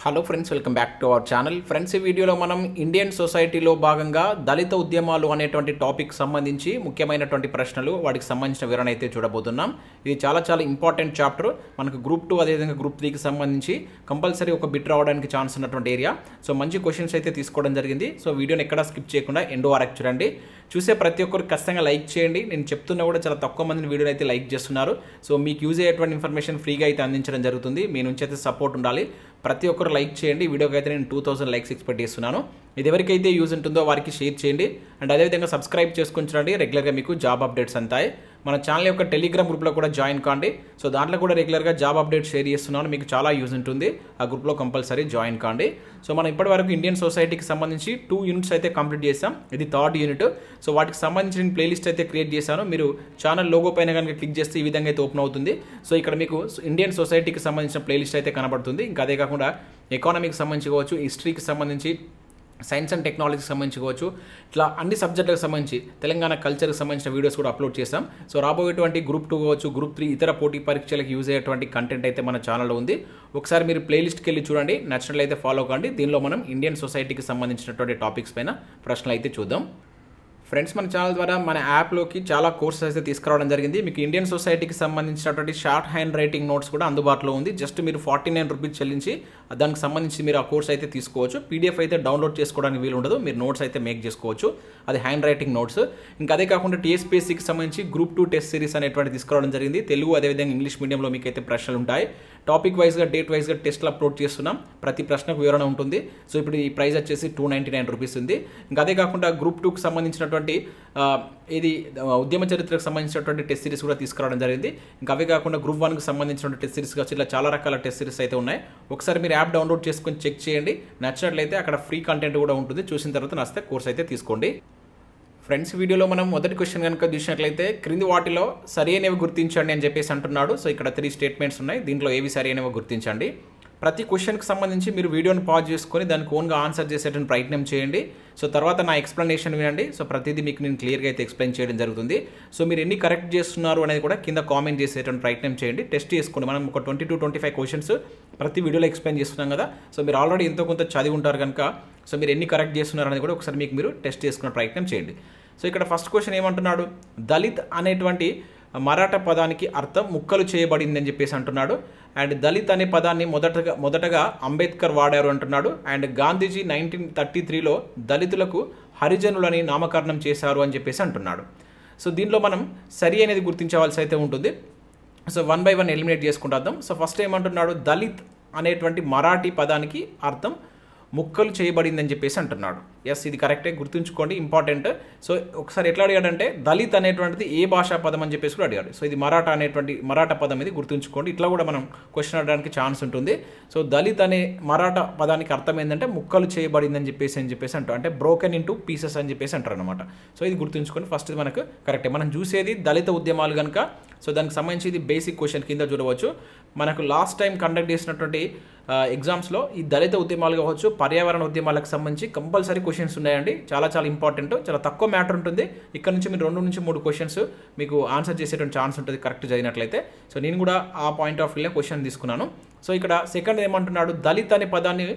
Hello friends, welcome back to our channel. Friends, ఈ వీడియోలో మనం ఇండియన్ సొసైటీలో భాగంగా దళిత ఉద్యమాలు అనేటువంటి టాపిక్ సంబంధించి ముఖ్యమైనటువంటి ప్రశ్నలు, వాటికి సంబంధించిన వివరణ అయితే చూడబోతున్నాం. ఇది చాలా ఇంపార్టెంట్ చాప్టర్. మనకు గ్రూప్ 2 అదేవిధంగా గ్రూప్ 3కి సంబంధించి కంపల్సరీ ఒక బిట్ రావడానికి ఛాన్స్ ఉన్నటువంటి ఏరియా. సో మంచి క్వశ్చన్స్ అయితే తీసుకోవడం జరిగింది. సో వీడియోని ఎక్కడా స్కిప్ చేయకుండా ఎండ్ వరకు చూడండి. చూసే ప్రతి ఒక్కరు ఖచ్చితంగా లైక్ చేయండి. నేను చెప్తున్నా కూడా చాలా తక్కువ మందిని వీడియోని అయితే లైక్ చేస్తున్నారు. సో మీకు యూజ్ అయ్యేటువంటి ఇన్ఫర్మేషన్ ఫ్రీగా అయితే అందించడం జరుగుతుంది. మీ నుంచి అయితే సపోర్ట్ ఉండాలి. ప్రతి ఒక్కరు లైక్ చేయండి. వీడియోకి అయితే నేను 2000 లైక్స్ ఎక్స్పెక్ట్ చేస్తున్నాను. ఇది ఎవరికైతే యూజ్ ఉంటుందో వారికి షేర్ చేయండి. అండ్ అదేవిధంగా సబ్స్క్రైబ్ చేసుకొని చూడండి. రెగ్యులర్గా మీకు జాబ్ అప్డేట్స్ అంతాయి. మన ఛానల్ యొక్క టెలిగ్రామ్ గ్రూప్లో కూడా జాయిన్ కాండి. సో దాంట్లో కూడా రెగ్యులర్గా జాబ్ అప్డేట్స్ షేర్ చేస్తున్నాను. మీకు చాలా యూజ్ ఉంటుంది. ఆ గ్రూప్లో కంపల్సరీ జాయిన్ కాండి. సో మనం ఇప్పటివరకు ఇండియన్ సొసైటీకి సంబంధించి 2 యూనిట్స్ అయితే కంప్లీట్ చేసాం. ఇది 3rd యూనిట్. సో వాటికి సంబంధించిన ప్లేలిస్ట్ అయితే క్రియేట్ చేశాను. మీరు ఛానల్ లోగో పైన కనుక క్లిక్ చేస్తే ఈ విధంగా అయితే ఓపెన్ అవుతుంది. సో ఇక్కడ మీకు ఇండియన్ సొసైటీకి సంబంధించిన ప్లేలిస్ట్ అయితే కనబడుతుంది. ఇంకా అదే కాకుండా ఎకానమీకి సంబంధించి కావచ్చు, హిస్టరీకి సంబంధించి, సైన్స్ అండ్ టెక్నాలజీకి సంబంధించి కావచ్చు, ఇట్లా అన్ని సబ్జెక్టులకు సంబంధించి తెలంగాణ కల్చర్కి సంబంధించిన వీడియోస్ కూడా అప్లోడ్ చేస్తాం. సో రాబోయేటువంటి గ్రూప్ 2 కావచ్చు, గ్రూప్ 3 ఇతర పోటీ పరీక్షలకు యూజ్ అయ్యేటువంటి కంటెంట్ అయితే మన ఛానల్లో ఉంది. ఒకసారి మీరు ప్లేలిస్ట్కి వెళ్ళి చూడండి. నచ్చినట్లయితే ఫాలో కండి. దీనిలో మనం ఇండియన్ సొసైటీకి సంబంధించినటువంటి టాపిక్స్ పైన ప్రశ్నలు అయితే చూద్దాం. ఫ్రెండ్స్, మన ఛానల్ ద్వారా మన యాప్లోకి చాలా కోర్సెస్ అయితే తీసుకురావడం జరిగింది. మీకు ఇండియన్ సొసైటీకి సంబంధించినటువంటి షార్ట్ హ్యాండ్ రైటింగ్ నోట్స్ కూడా అందుబాటులో ఉంది. జస్ట్ మీరు 49 రూపీస్ చెల్లించి దానికి సంబంధించి మీరు ఆ కోర్స్ అయితే తీసుకోవచ్చు. పీడిఎఫ్ అయితే డౌన్లోడ్ చేసుకోవడానికి వీలు ఉండదు. మీరు నోట్స్ అయితే మేక్ చేసుకోవచ్చు. అది హ్యాండ్ రైటింగ్ నోట్స్. ఇంకా అదే కాకుండా టీఎస్పీఎస్సీకి సంబంధించి గ్రూప్ 2 టెస్ట్ సిరీస్ అనేటువంటి తీసుకురావడం జరిగింది. తెలుగు అదేవిధంగా ఇంగ్లీష్ మీడియంలో మీకు అయితే ప్రశ్నలు ఉంటాయి. టాపిక్ వైజ్గా, డేట్ వైజ్గా టెస్ట్లు అప్లోడ్ చేస్తున్నాం. ప్రతి ప్రశ్నకు వివరణ ఉంటుంది. సో ఇప్పుడు ఈ ప్రైస్ వచ్చేసి 299 రూపీస్ ఉంది. ఇంకా అదే కాకుండా గ్రూప్ 2కి సంబంధించినటువంటి ఇది ఉద్యమ చరిత్రకు సంబంధించినటువంటి టెస్ట్ సిరీస్ కూడా తీసుకురావడం జరిగింది. ఇంకా అవే కాకుండా గ్రూప్ 1కి సంబంధించిన టెస్ట్ సిరీస్ కావచ్చు, ఇలా చాలా రకాల టెస్ట్ సిరీస్ అయితే ఉన్నాయి. ఒకసారి మీరు యాప్ డౌన్లోడ్ చేసుకొని చెక్ చేయండి. నచ్చినట్లయితే అక్కడ ఫ్రీ కంటెంట్ కూడా ఉంటుంది. చూసిన తర్వాత నచ్చితే కోర్స్ అయితే తీసుకోండి. ఫ్రెండ్స్, వీడియోలో మనం మొదటి క్వశ్చన్ కనుక చూసినట్లయితే, క్రింది వాటిలో సరైనవి గుర్తించండి అని చెప్పేసి అంటున్నాడు. సో ఇక్కడ 3 స్టేట్మెంట్స్ ఉన్నాయి. దీంట్లో ఏవి సరైనవో గుర్తించండి. ప్రతి క్వశ్చన్కి సంబంధించి మీరు వీడియోని పాజ్ చేసుకొని దానికి ఓన్గా ఆన్సర్ చేసేటువంటి ప్రయత్నం చేయండి. సో తర్వాత నా ఎక్స్ప్లెనేషన్ వినండి. సో ప్రతిదీ మీకు నేను క్లియర్గా అయితే ఎక్స్ప్లెయిన్ చేయడం జరుగుతుంది. సో మీరు ఎన్ని కరెక్ట్ చేస్తున్నారు అనేది కూడా కింద కామెంట్ చేసేటువంటి ప్రయత్నం చేయండి. టెస్ట్ చేసుకోండి. మనం ఒక 20-25 క్వశ్చన్స్ ప్రతి వీడియోలో ఎక్స్ప్లెయిన్ చేస్తున్నాం కదా. సో మీరు ఆల్రెడీ ఎంతో కొంత చదివి ఉంటారు కనుక సో మీరు ఎన్ని కరెక్ట్ చేస్తున్నారు అనేది కూడా ఒకసారి మీరు టెస్ట్ చేసుకునే ప్రయత్నం చేయండి. సో ఇక్కడ ఫస్ట్ క్వశ్చన్ ఏమంటున్నాడు, దళిత్ అనేటువంటి మరాఠా పదానికి అర్థం ముక్కలు చేయబడింది అని చెప్పేసి అంటున్నాడు. అండ్ దళిత్ అనే పదాన్ని మొదటగా అంబేద్కర్ వాడారు అంటున్నాడు. అండ్ గాంధీజీ 1933లో దళితులకు హరిజనులని నామకరణం చేశారు అని చెప్పేసి అంటున్నాడు. సో దీనిలో మనం సరి అనేది గుర్తించవలసి అయితే ఉంటుంది. సో 1 by 1 ఎలిమినేట్ చేసుకుంటాం. సో ఫస్ట్ ఏమంటున్నాడు, దళిత్ అనేటువంటి మరాఠీ పదానికి అర్థం ముక్కలు చేయబడిందని చెప్పేసి అంటున్నాడు. ఎస్, ఇది కరెక్టే, గుర్తుంచుకోండి, ఇంపార్టెంట్. సో ఒకసారి ఎట్లా అడిగాడంటే దళిత్ అనేటువంటిది ఏ భాషా పదం అని చెప్పేసి కూడా అడిగాడు. సో ఇది మరాఠా పదం, ఇది గుర్తుంచుకోండి. ఇట్లా కూడా మనం క్వశ్చన్ అడగడానికి ఛాన్స్ ఉంటుంది. సో దళిత్ అనే మరాఠా పదానికి అర్థం ఏంటంటే ముక్కలు చేయబడిందని చెప్పేసి అంటారు, అంటే బ్రోకెన్ ఇంటూ పీసెస్ అని చెప్పేసి అంటారు అనమాట. సో ఇది గుర్తుంచుకోండి. ఫస్ట్ ఇది మనకు కరెక్టే. మనం చూసేది దళిత ఉద్యమాలు కనుక సో దానికి సంబంధించి ఇది బేసిక్ క్వశ్చన్ కింద చూడవచ్చు. మనకు లాస్ట్ టైం కండక్ట్ చేసినటువంటి ఎగ్జామ్స్లో ఈ దళిత ఉద్యమాలు కావచ్చు, పర్యావరణ ఉద్యమాలకు సంబంధించి కంపల్సరీ క్వశ్చన్స్ ఉన్నాయండి. చాలా ఇంపార్టెంట్, చాలా తక్కువ మ్యాటర్ ఉంటుంది. ఇక్కడ నుంచి మీరు 2 నుంచి 3 క్వశ్చన్స్ మీకు ఆన్సర్ చేసేటువంటి ఛాన్స్ ఉంటుంది కరెక్ట్ చదివినట్లయితే. సో నేను కూడా ఆ పాయింట్ ఆఫ్ వ్యూలో క్వశ్చన్ తీసుకున్నాను. సో ఇక్కడ సెకండ్ ఏమంటున్నాడు, దళిత్ అనే పదాన్ని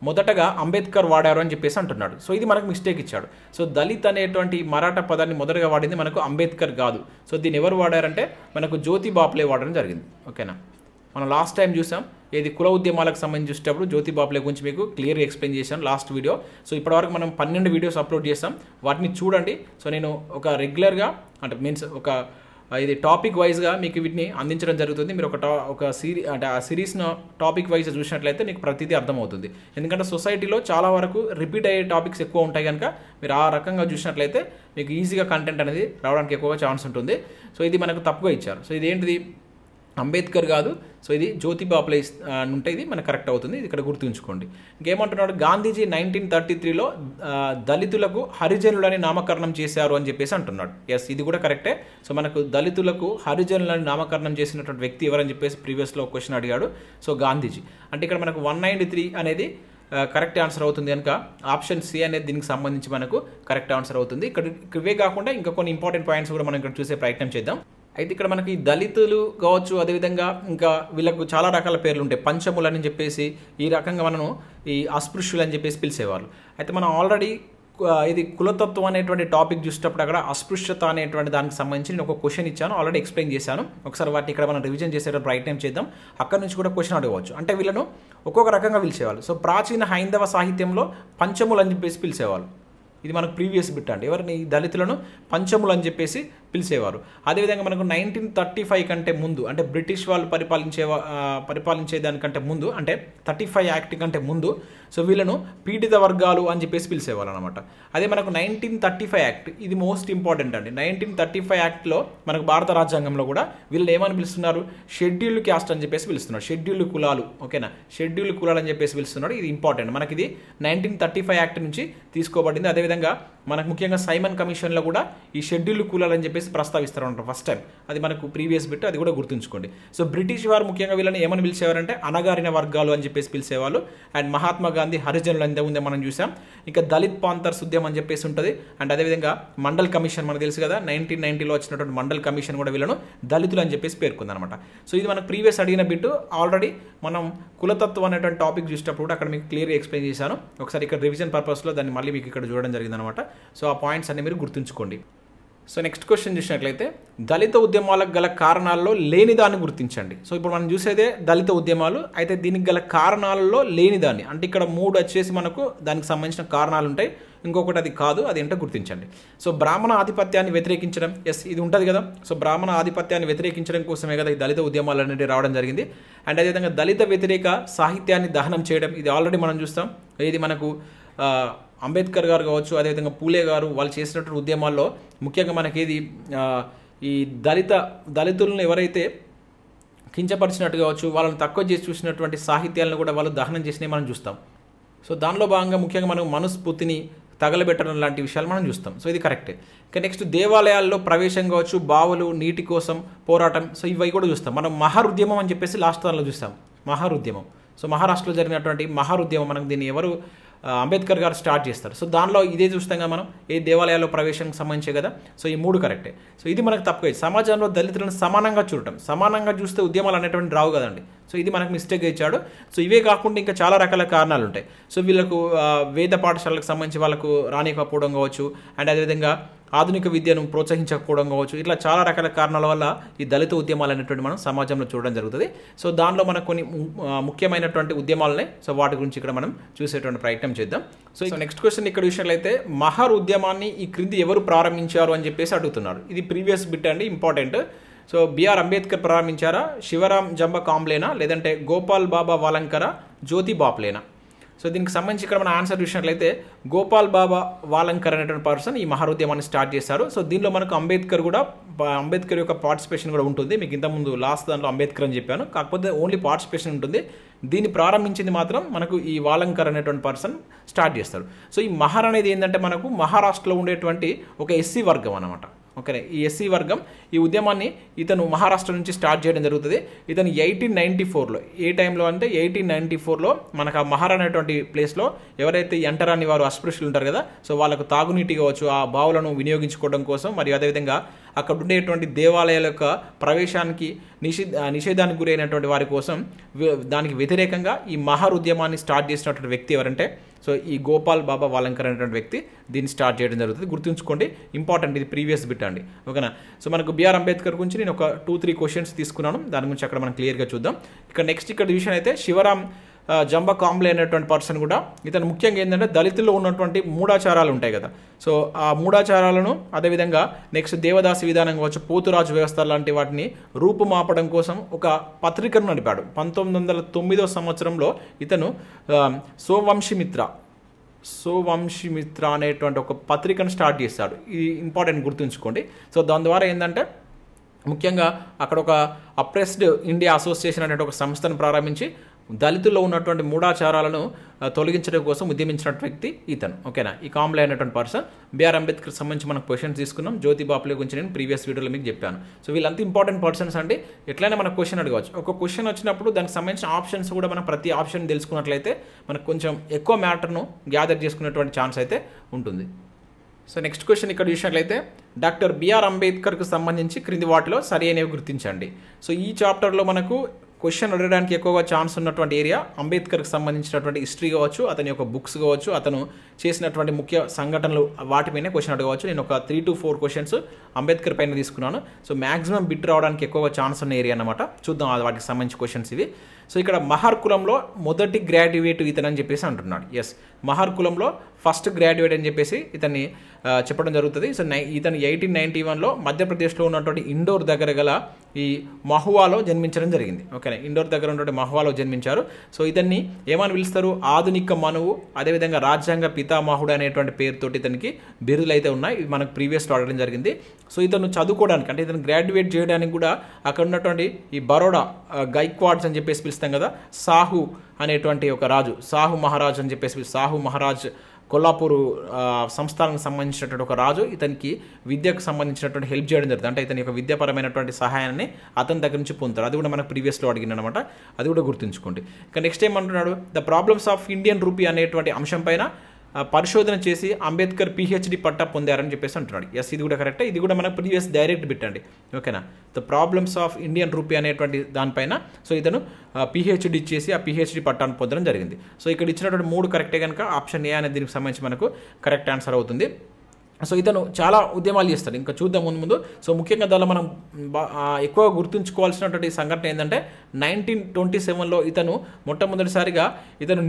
మొదటగా అంబేద్కర్ వాడారు అని చెప్పేసి అంటున్నాడు. సో ఇది మనకు మిస్టేక్ ఇచ్చాడు. సో దళిత్ అనేటువంటి మరాఠా పదాన్ని మొదటగా వాడింది మనకు అంబేద్కర్ కాదు. సో దీన్ని ఎవరు వాడారంటే మనకు జ్యోతి బాపులే వాడడం జరిగింది. ఓకేనా, మనం లాస్ట్ టైం చూసాం ఏది కుల ఉద్యమాలకు సంబంధించి చూసేటప్పుడు జ్యోతి బాపులే గురించి మీకు క్లియర్గా ఎక్స్ప్లెయిన్ చేశాను లాస్ట్ వీడియో. సో ఇప్పటివరకు మనం 12 వీడియోస్ అప్లోడ్ చేస్తాం. వాటిని చూడండి. సో నేను ఒక రెగ్యులర్గా అంటే ఒక ఇది టాపిక్ వైజ్గా మీకు వీటిని అందించడం జరుగుతుంది. మీరు ఒక సిరీస్ను టాపిక్ వైజ్ చూసినట్లయితే మీకు ప్రతిదీ అర్థమవుతుంది. ఎందుకంటే సొసైటీలో చాలా వరకు రిపీట్ అయ్యే టాపిక్స్ ఎక్కువ ఉంటాయి కనుక మీరు ఆ రకంగా చూసినట్లయితే మీకు ఈజీగా కంటెంట్ అనేది రావడానికి ఎక్కువగా ఛాన్స్ ఉంటుంది. సో ఇది మనకు తప్పుగా ఇచ్చారు. సో ఇది ఏంటిది, అంబేద్కర్ కాదు. సో ఇది జ్యోతి బాపులే ఉంటే ఇది మనకు కరెక్ట్ అవుతుంది. ఇది ఇక్కడ గుర్తుంచుకోండి. ఇంకేమంటున్నాడు, గాంధీజీ 1933లో దళితులకు హరిజనులని నామకరణం చేశారు అని చెప్పేసి అంటున్నాడు. ఎస్, ఇది కూడా కరెక్టే. సో మనకు దళితులకు హరిజనులని నామకరణం చేసినటువంటి వ్యక్తి ఎవరని చెప్పేసి ప్రీవియస్లో క్వశ్చన్ అడిగాడు. సో గాంధీజీ. అంటే ఇక్కడ మనకు 193 అనేది కరెక్ట్ ఆన్సర్ అవుతుంది కనుక ఆప్షన్ సి అనేది దీనికి సంబంధించి మనకు కరెక్ట్ ఆన్సర్ అవుతుంది. ఇక్కడ ఇవే కాకుండా ఇంకా కొన్ని ఇంపార్టెంట్ పాయింట్స్ కూడా మనం ఇక్కడ చూసే ప్రయత్నం చేద్దాం. అయితే ఇక్కడ మనకి దళితులు కావచ్చు, అదేవిధంగా ఇంకా వీళ్ళకు చాలా రకాల పేర్లు ఉంటాయి. పంచములు అని చెప్పేసి ఈ రకంగా మనము ఈ అస్పృశ్యులు అని చెప్పేసి పిలిచేవాళ్ళు. అయితే మనం ఆల్రెడీ ఇది కులతత్వం అనేటువంటి టాపిక్ చూసేటప్పుడు అక్కడ అస్పృశ్యత అనేటువంటి దానికి సంబంధించి నేను ఒక క్వశ్చన్ ఇచ్చాను, ఆల్రెడీ ఎక్స్ప్లెయిన్ చేశాను. ఒకసారి వాటిని ఇక్కడ మనం రివిజన్ చేసేటప్పుడు ప్రయత్నం చేద్దాం. అక్కడ నుంచి కూడా క్వశ్చన్ అడగవచ్చు. అంటే వీళ్ళను ఒక్కొక్క రకంగా పిలిచేవాళ్ళు. సో ప్రాచీన హైందవ సాహిత్యంలో పంచములు అని చెప్పేసి పిలిచేవాళ్ళు. ఇది మనకు ప్రీవియస్ బిట్ అండి. ఎవరిని? దళితులను పంచములు అని చెప్పేసి పిలిచేవారు. అదేవిధంగా మనకు 1935 కంటే ముందు, అంటే బ్రిటిష్ వాళ్ళు పరిపాలించే దానికంటే ముందు, అంటే 35 యాక్ట్ కంటే ముందు, సో వీళ్ళను పీడిత వర్గాలు అని చెప్పేసి పిలిచేవాళ్ళు అనమాట. అదే మనకు 1935 యాక్ట్, ఇది మోస్ట్ ఇంపార్టెంట్ అండి. 1935 యాక్ట్లో మనకు భారత రాజ్యాంగంలో కూడా వీళ్ళు ఏమని పిలుస్తున్నారు? షెడ్యూల్డ్ క్యాస్ట్ అని చెప్పేసి పిలుస్తున్నారు. షెడ్యూల్డ్ కులాలు, ఓకేనా? షెడ్యూల్డ్ కులాలు అని చెప్పేసి పిలుస్తున్నాడు. ఇది ఇంపార్టెంట్. మనకి ఇది 1935 యాక్ట్ నుంచి తీసుకోబడింది. అదేవిధంగా మనకు ముఖ్యంగా సైమన్ కమిషన్లో కూడా ఈ షెడ్యూల్డ్ కులాలు అని చెప్పేసి ప్రస్తావిస్తారు అనమాట ఫస్ట్ టైం. అది మనకు ప్రీవియస్ బిట్, అది కూడా గుర్తుంచుకోండి. సో బ్రిటిష్ వారు ముఖ్యంగా వీళ్ళని ఏమని పిలిచేవారంటే అణగారిన వర్గాలు అని చెప్పేసి పిలిచేవాళ్ళు. అండ్ మహాత్మా గాంధీ హరిజనులు అంతే ఉందే మనం చూసాం. ఇంకా దళిత్ పాంథర్స్ ఉద్యమం అని చెప్పేసి ఉంటుంది. అండ్ అదేవిధంగా మండల్ కమిషన్ మనకు తెలుసు కదా, 1990లో వచ్చినటువంటి మండల్ కమిషన్ కూడా వీళ్ళను దళితులు అని చెప్పేసి పేర్కొందనమాట. సో ఇది మనకు ప్రీవియస్ అడిగిన బిట్. ఆల్రెడీ మనం కులతత్వం అనేటువంటి టాపిక్ చూసినప్పుడు అక్కడ మీకు క్లియర్గా ఎక్స్ప్లెయిన్ చేశాను. ఒకసారి ఇక్కడ రివిజన్ పర్పస్లో దాన్ని మళ్ళీ మీకు ఇక్కడ చూడడం జరిగిందనమాట. సో ఆ పాయింట్స్ అన్ని మీరు గుర్తుంచుకోండి. సో నెక్స్ట్ క్వశ్చన్ చూసినట్లయితే దళిత ఉద్యమాలకు గల కారణాల్లో లేనిదాన్ని గుర్తించండి. సో ఇప్పుడు మనం చూసేదే దళిత ఉద్యమాలు. అయితే దీనికి గల కారణాలలో లేనిదాన్ని, అంటే ఇక్కడ 3 వచ్చేసి మనకు దానికి సంబంధించిన కారణాలు ఉంటాయి, ఇంకొకటి అది కాదు, అది ఏంటో గుర్తించండి. సో బ్రాహ్మణ ఆధిపత్యాన్ని వ్యతిరేకించడం, ఎస్ ఇది ఉంటుంది కదా. సో బ్రాహ్మణ ఆధిపత్యాన్ని వ్యతిరేకించడం కోసమే కదా ఈ దళిత ఉద్యమాలు అనేవి రావడం జరిగింది. అండ్ అదేవిధంగా దళిత వ్యతిరేక సాహిత్యాన్ని దహనం చేయడం, ఇది ఆల్రెడీ మనం చూస్తాం. ఇది మనకు అంబేద్కర్ గారు కావచ్చు, అదేవిధంగా పూలే గారు వాళ్ళు చేసినటువంటి ఉద్యమాల్లో ముఖ్యంగా మనకి ఇది ఈ దళితులను ఎవరైతే కించపరిచినట్టు కావచ్చు, వాళ్ళని తక్కువ చేసి చూసినటువంటి సాహిత్యాలను కూడా వాళ్ళు దహనం చేసినవి మనం చూస్తాం. సో దానిలో భాగంగా ముఖ్యంగా మనం మనుస్మృతిని తగలబెట్టడం లాంటి విషయాలు మనం చూస్తాం. సో ఇది కరెక్టే. ఇక నెక్స్ట్ దేవాలయాల్లో ప్రవేశం కావచ్చు, బావులు, నీటి కోసం పోరాటం, సో ఇవి కూడా చూస్తాం. మనం మహర్ ఉద్యమం అని చెప్పేసి లాస్ట్ దానిలో చూస్తాం. మహర్ ఉద్యమం, సో మహారాష్ట్రలో జరిగినటువంటి మహర్ ఉద్యమం, మనకు దీన్ని ఎవరు అంబేద్కర్ గారు స్టార్ట్ చేస్తారు. సో దానిలో ఇదే చూస్తాం కదా మనం, ఏ దేవాలయాల్లో ప్రవేశానికి సంబంధించే కదా. సో ఈ 3 కరెక్టే. సో ఇది మనకు తక్కువ. సమాజంలో దళితులను సమానంగా చూడటం, సమానంగా చూస్తే ఉద్యమాలు అనేటువంటి రావు కదండి. సో ఇది మనకు మిస్టేక్గా ఇచ్చాడు. సో ఇవే కాకుండా ఇంకా చాలా రకాల కారణాలు ఉంటాయి. సో వీళ్ళకు వేద పాఠశాలకు సంబంధించి వాళ్ళకు రానికపోవడం కావచ్చు, అండ్ అదేవిధంగా ఆధునిక విద్యను ప్రోత్సహించకపోవడం కావచ్చు, ఇట్లా చాలా రకాల కారణాల వల్ల ఈ దళిత ఉద్యమాలు అనేటువంటి మనం సమాజంలో చూడడం జరుగుతుంది. సో దానిలో మనకు కొన్ని ముఖ్యమైనటువంటి ఉద్యమాలనే, సో వాటి గురించి ఇక్కడ మనం చూసేటువంటి ప్రయత్నం చేద్దాం. సో నెక్స్ట్ క్వశ్చన్ ఇక్కడ విషయాలైతే మహర్ ఉద్యమాన్ని ఈ క్రింది ఎవరు ప్రారంభించారు అని చెప్పేసి అడుగుతున్నారు. ఇది ప్రీవియస్ బిట్ అండి, ఇంపార్టెంట్. సో బిఆర్ అంబేద్కర్ ప్రారంభించారా, శివరాం జంబ కాంబ్లేనా, లేదంటే గోపాల్ బాబా వాలంకరా, జ్యోతి బాప్లేనా? సో దీనికి సంబంధించి ఇక్కడ మన ఆన్సర్ చూసినట్లయితే గోపాల్ బాబా వాలంకర్ అనేటువంటి పర్సన్ ఈ మహారుద్యమాన్ని స్టార్ట్ చేశారు. సో దీనిలో మనకు అంబేద్కర్ యొక్క పార్టిసిపేషన్ కూడా ఉంటుంది. మీకు ఇంతకుముందు లాస్ట్ దాంట్లో అంబేద్కర్ అని చెప్పాను, కాకపోతే ఓన్లీ పార్టిసిపేషన్ ఉంటుంది. దీన్ని ప్రారంభించింది మాత్రం మనకు ఈ వాలంకర్ అనేటువంటి పర్సన్ స్టార్ట్ చేస్తారు. సో ఈ మహర్ అనేది ఏంటంటే మనకు మహారాష్ట్రలో ఉండేటువంటి ఒక ఎస్సీ వర్గం అన్నమాట. ఓకే, ఈ ఎస్సీ వర్గం ఈ ఉద్యమాన్ని ఇతను మహారాష్ట్ర నుంచి స్టార్ట్ చేయడం జరుగుతుంది. ఇతను 1894లో, ఏ టైంలో అంటే 1894లో మనకు ఆ మహర్ అనేటువంటి ప్లేస్లో ఎవరైతే ఎంటరాని వారు అస్పృశ్యులు ఉంటారు కదా, సో వాళ్ళకు తాగునీటి కావచ్చు, ఆ బావులను వినియోగించుకోవడం కోసం, మరియు అదేవిధంగా అక్కడ ఉండేటువంటి దేవాలయాల యొక్క ప్రవేశానికి నిషేధానికి గురైనటువంటి వారి కోసం దానికి వ్యతిరేకంగా ఈ మహర్ ఉద్యమాన్ని స్టార్ట్ చేసినటువంటి వ్యక్తి ఎవరంటే సో ఈ గోపాల్ బాబా వాలంకర్ అనేటువంటి వ్యక్తి దీన్ని స్టార్ట్ చేయడం జరుగుతుంది. గుర్తుంచుకోండి, ఇంపార్టెంట్, ఇది ప్రీవియస్ బిట్ అండి. ఓకేనా. సో మనకు బిఆర్ అంబేద్కర్ గురించి నేను ఒక 2-3 క్వశ్చన్స్ తీసుకున్నాను, దాని గురించి అక్కడ మనం క్లియర్గా చూద్దాం. ఇక్కడ నెక్స్ట్ ఇక్కడ విషయం అయితే శివరాం జంబ కాంబ్లే అనేటువంటి పర్సన్ కూడా ఇతను ముఖ్యంగా ఏంటంటే దళితుల్లో ఉన్నటువంటి మూఢాచారాలు ఉంటాయి కదా, సో ఆ మూఢాచారాలను అదేవిధంగా నెక్స్ట్ దేవదాసి విధానం కావచ్చు, పోతురాజు వ్యవస్థ లాంటి వాటిని రూపుమాపడం కోసం ఒక పత్రికను నడిపాడు. 1909 సంవత్సరంలో ఇతను సోవంశిమిత్ర అనేటువంటి ఒక పత్రికను స్టార్ట్ చేశాడు. ఇది ఇంపార్టెంట్, గుర్తుంచుకోండి. సో దాని ద్వారా ఏంటంటే ముఖ్యంగా అక్కడ ఒక అప్రెస్డ్ ఇండియా అసోసియేషన్ అనే ఒక సంస్థను ప్రారంభించి దళితుల్లో ఉన్నటువంటి మూఢాచారాలను తొలగించడం కోసం ఉద్యమించినటువంటి వ్యక్తి ఇతను. ఓకేనా. ఈ కాంబ్లే అనేటువంటి పర్సన్. బిఆర్ అంబేద్కర్ సంబంధించి మనం క్వశ్చన్స్ తీసుకున్నాం. జ్యోతి బాపులే గురించి నేను ప్రీవియస్ వీడియోలో మీకు చెప్పాను. సో వీళ్ళంతా ఇంపార్టెంట్ పర్సన్స్ అండి. ఎట్లయినా మనకు క్వశ్చన్ అడగవచ్చు. ఒక క్వశ్చన్ వచ్చినప్పుడు దానికి సంబంధించిన ఆప్షన్స్ కూడా మనం ప్రతి ఆప్షన్ తెలుసుకున్నట్లయితే మనకు కొంచెం ఎక్కువ మ్యాటర్ను గ్యాదర్ చేసుకునేటువంటి ఛాన్స్ అయితే ఉంటుంది. సో నెక్స్ట్ క్వశ్చన్ ఇక్కడ చూసినట్లయితే డాక్టర్ బిఆర్ అంబేద్కర్కు సంబంధించి క్రింది వాటిలో సరి అయినవి గుర్తించండి. సో ఈ చాప్టర్లో మనకు క్వశ్చన్ అడగడానికి ఎక్కువగా ఛాన్స్ ఉన్నటువంటి ఏరియా అంబేద్కర్కి సంబంధించినటువంటి హిస్టరీ కావచ్చు, అతని యొక్క బుక్స్ కావచ్చు, అతను చేసినటువంటి ముఖ్య సంఘటనలు వాటిపైనే క్వశ్చన్ అడగవచ్చు. నేను ఒక 3 to 4 క్వశ్చన్స్ అంబేద్కర్ పైన తీసుకున్నాను. సో మ్యాక్సిమం బిట్ రావడానికి ఎక్కువగా ఛాన్స్ ఉన్న ఏరియా అన్నమాట. చూద్దాం వాటికి సంబంధించి క్వశ్చన్స్ ఇవి. సో ఇక్కడ మహర్ కులంలో మొదటి గ్రాడ్యుయేట్ ఇతను అని చెప్పేసి అంటున్నాడు. ఎస్, మహర్ కులంలో ఫస్ట్ గ్రాడ్యుయేట్ అని చెప్పేసి ఇతన్ని చెప్పడం జరుగుతుంది. సో ఇతను 1891లో మధ్యప్రదేశ్లో ఉన్నటువంటి ఇండోర్ దగ్గర గల ఈ మహువాలో జన్మించడం జరిగింది. ఓకేనా, ఇండోర్ దగ్గర ఉన్నటువంటి మహువాలో జన్మించారు. సో ఇతన్ని ఏమని పిలుస్తారు? ఆధునిక మనువు, అదేవిధంగా రాజ్యాంగ పితామహుడు అనేటువంటి పేరుతోటి ఇతనికి బిరుదులు అయితే ఉన్నాయి. ఇవి మనకు ప్రీవియస్లో అడగడం జరిగింది. సో ఇతను చదువుకోవడానికి అంటే ఇతను గ్రాడ్యుయేట్ చేయడానికి కూడా అక్కడ ఉన్నటువంటి ఈ బరోడా గైక్వాడ్స్ అని చెప్పేసి పిలుస్తాం కదా, సాహు అనేటువంటి ఒక రాజు, సాహు మహారాజ్ అని చెప్పేసి, సాహు మహారాజ్ కొల్లాపూర్ సంస్థానానికి సంబంధించినటువంటి ఒక రాజు ఇతనికి విద్యకు సంబంధించినటువంటి హెల్ప్ చేయడం జరుగుతుంది. అంటే ఇతని యొక్క విద్యాపరమైనటువంటి సహాయాన్ని అతని దగ్గర నుంచి పొందుతాడు. అది కూడా మనకు ప్రీవియస్లో అడిగిన అనమాట, అది కూడా గుర్తుంచుకోండి. ఇక నెక్స్ట్ ఏమంటున్నాడు? The problems of Indian rupee అనేటువంటి అంశం పైన పరిశోధన చేసి అంబేద్కర్ పిహెచ్డి పట్టా పొందారని చెప్పేసి అంటున్నాడు. ఎస్, ఇది కూడా కరెక్టే. ఇది కూడా మనకు ప్రీవియస్ డైరెక్ట్ పెట్టండి. ఓకేనా, the problems of Indian rupee అనేటువంటి దానిపైన సో ఇతను పిహెచ్డి చేసి ఆ పిహెచ్డి పట్టాను పొందడం జరిగింది. సో ఇక్కడ ఇచ్చినటువంటి 3 కరెక్టే కనుక ఆప్షన్ ఏ అనేది దీనికి సంబంధించి మనకు కరెక్ట్ ఆన్సర్ అవుతుంది. సో ఇతను చాలా ఉద్యమాలు చేస్తాడు. ఇంకా చూద్దాం ముందు. సో ముఖ్యంగా దానిలో మనం ఎక్కువ గుర్తుంచుకోవాల్సినటువంటి సంఘటన ఏంటంటే 1927లో ఇతను మొట్టమొదటిసారిగా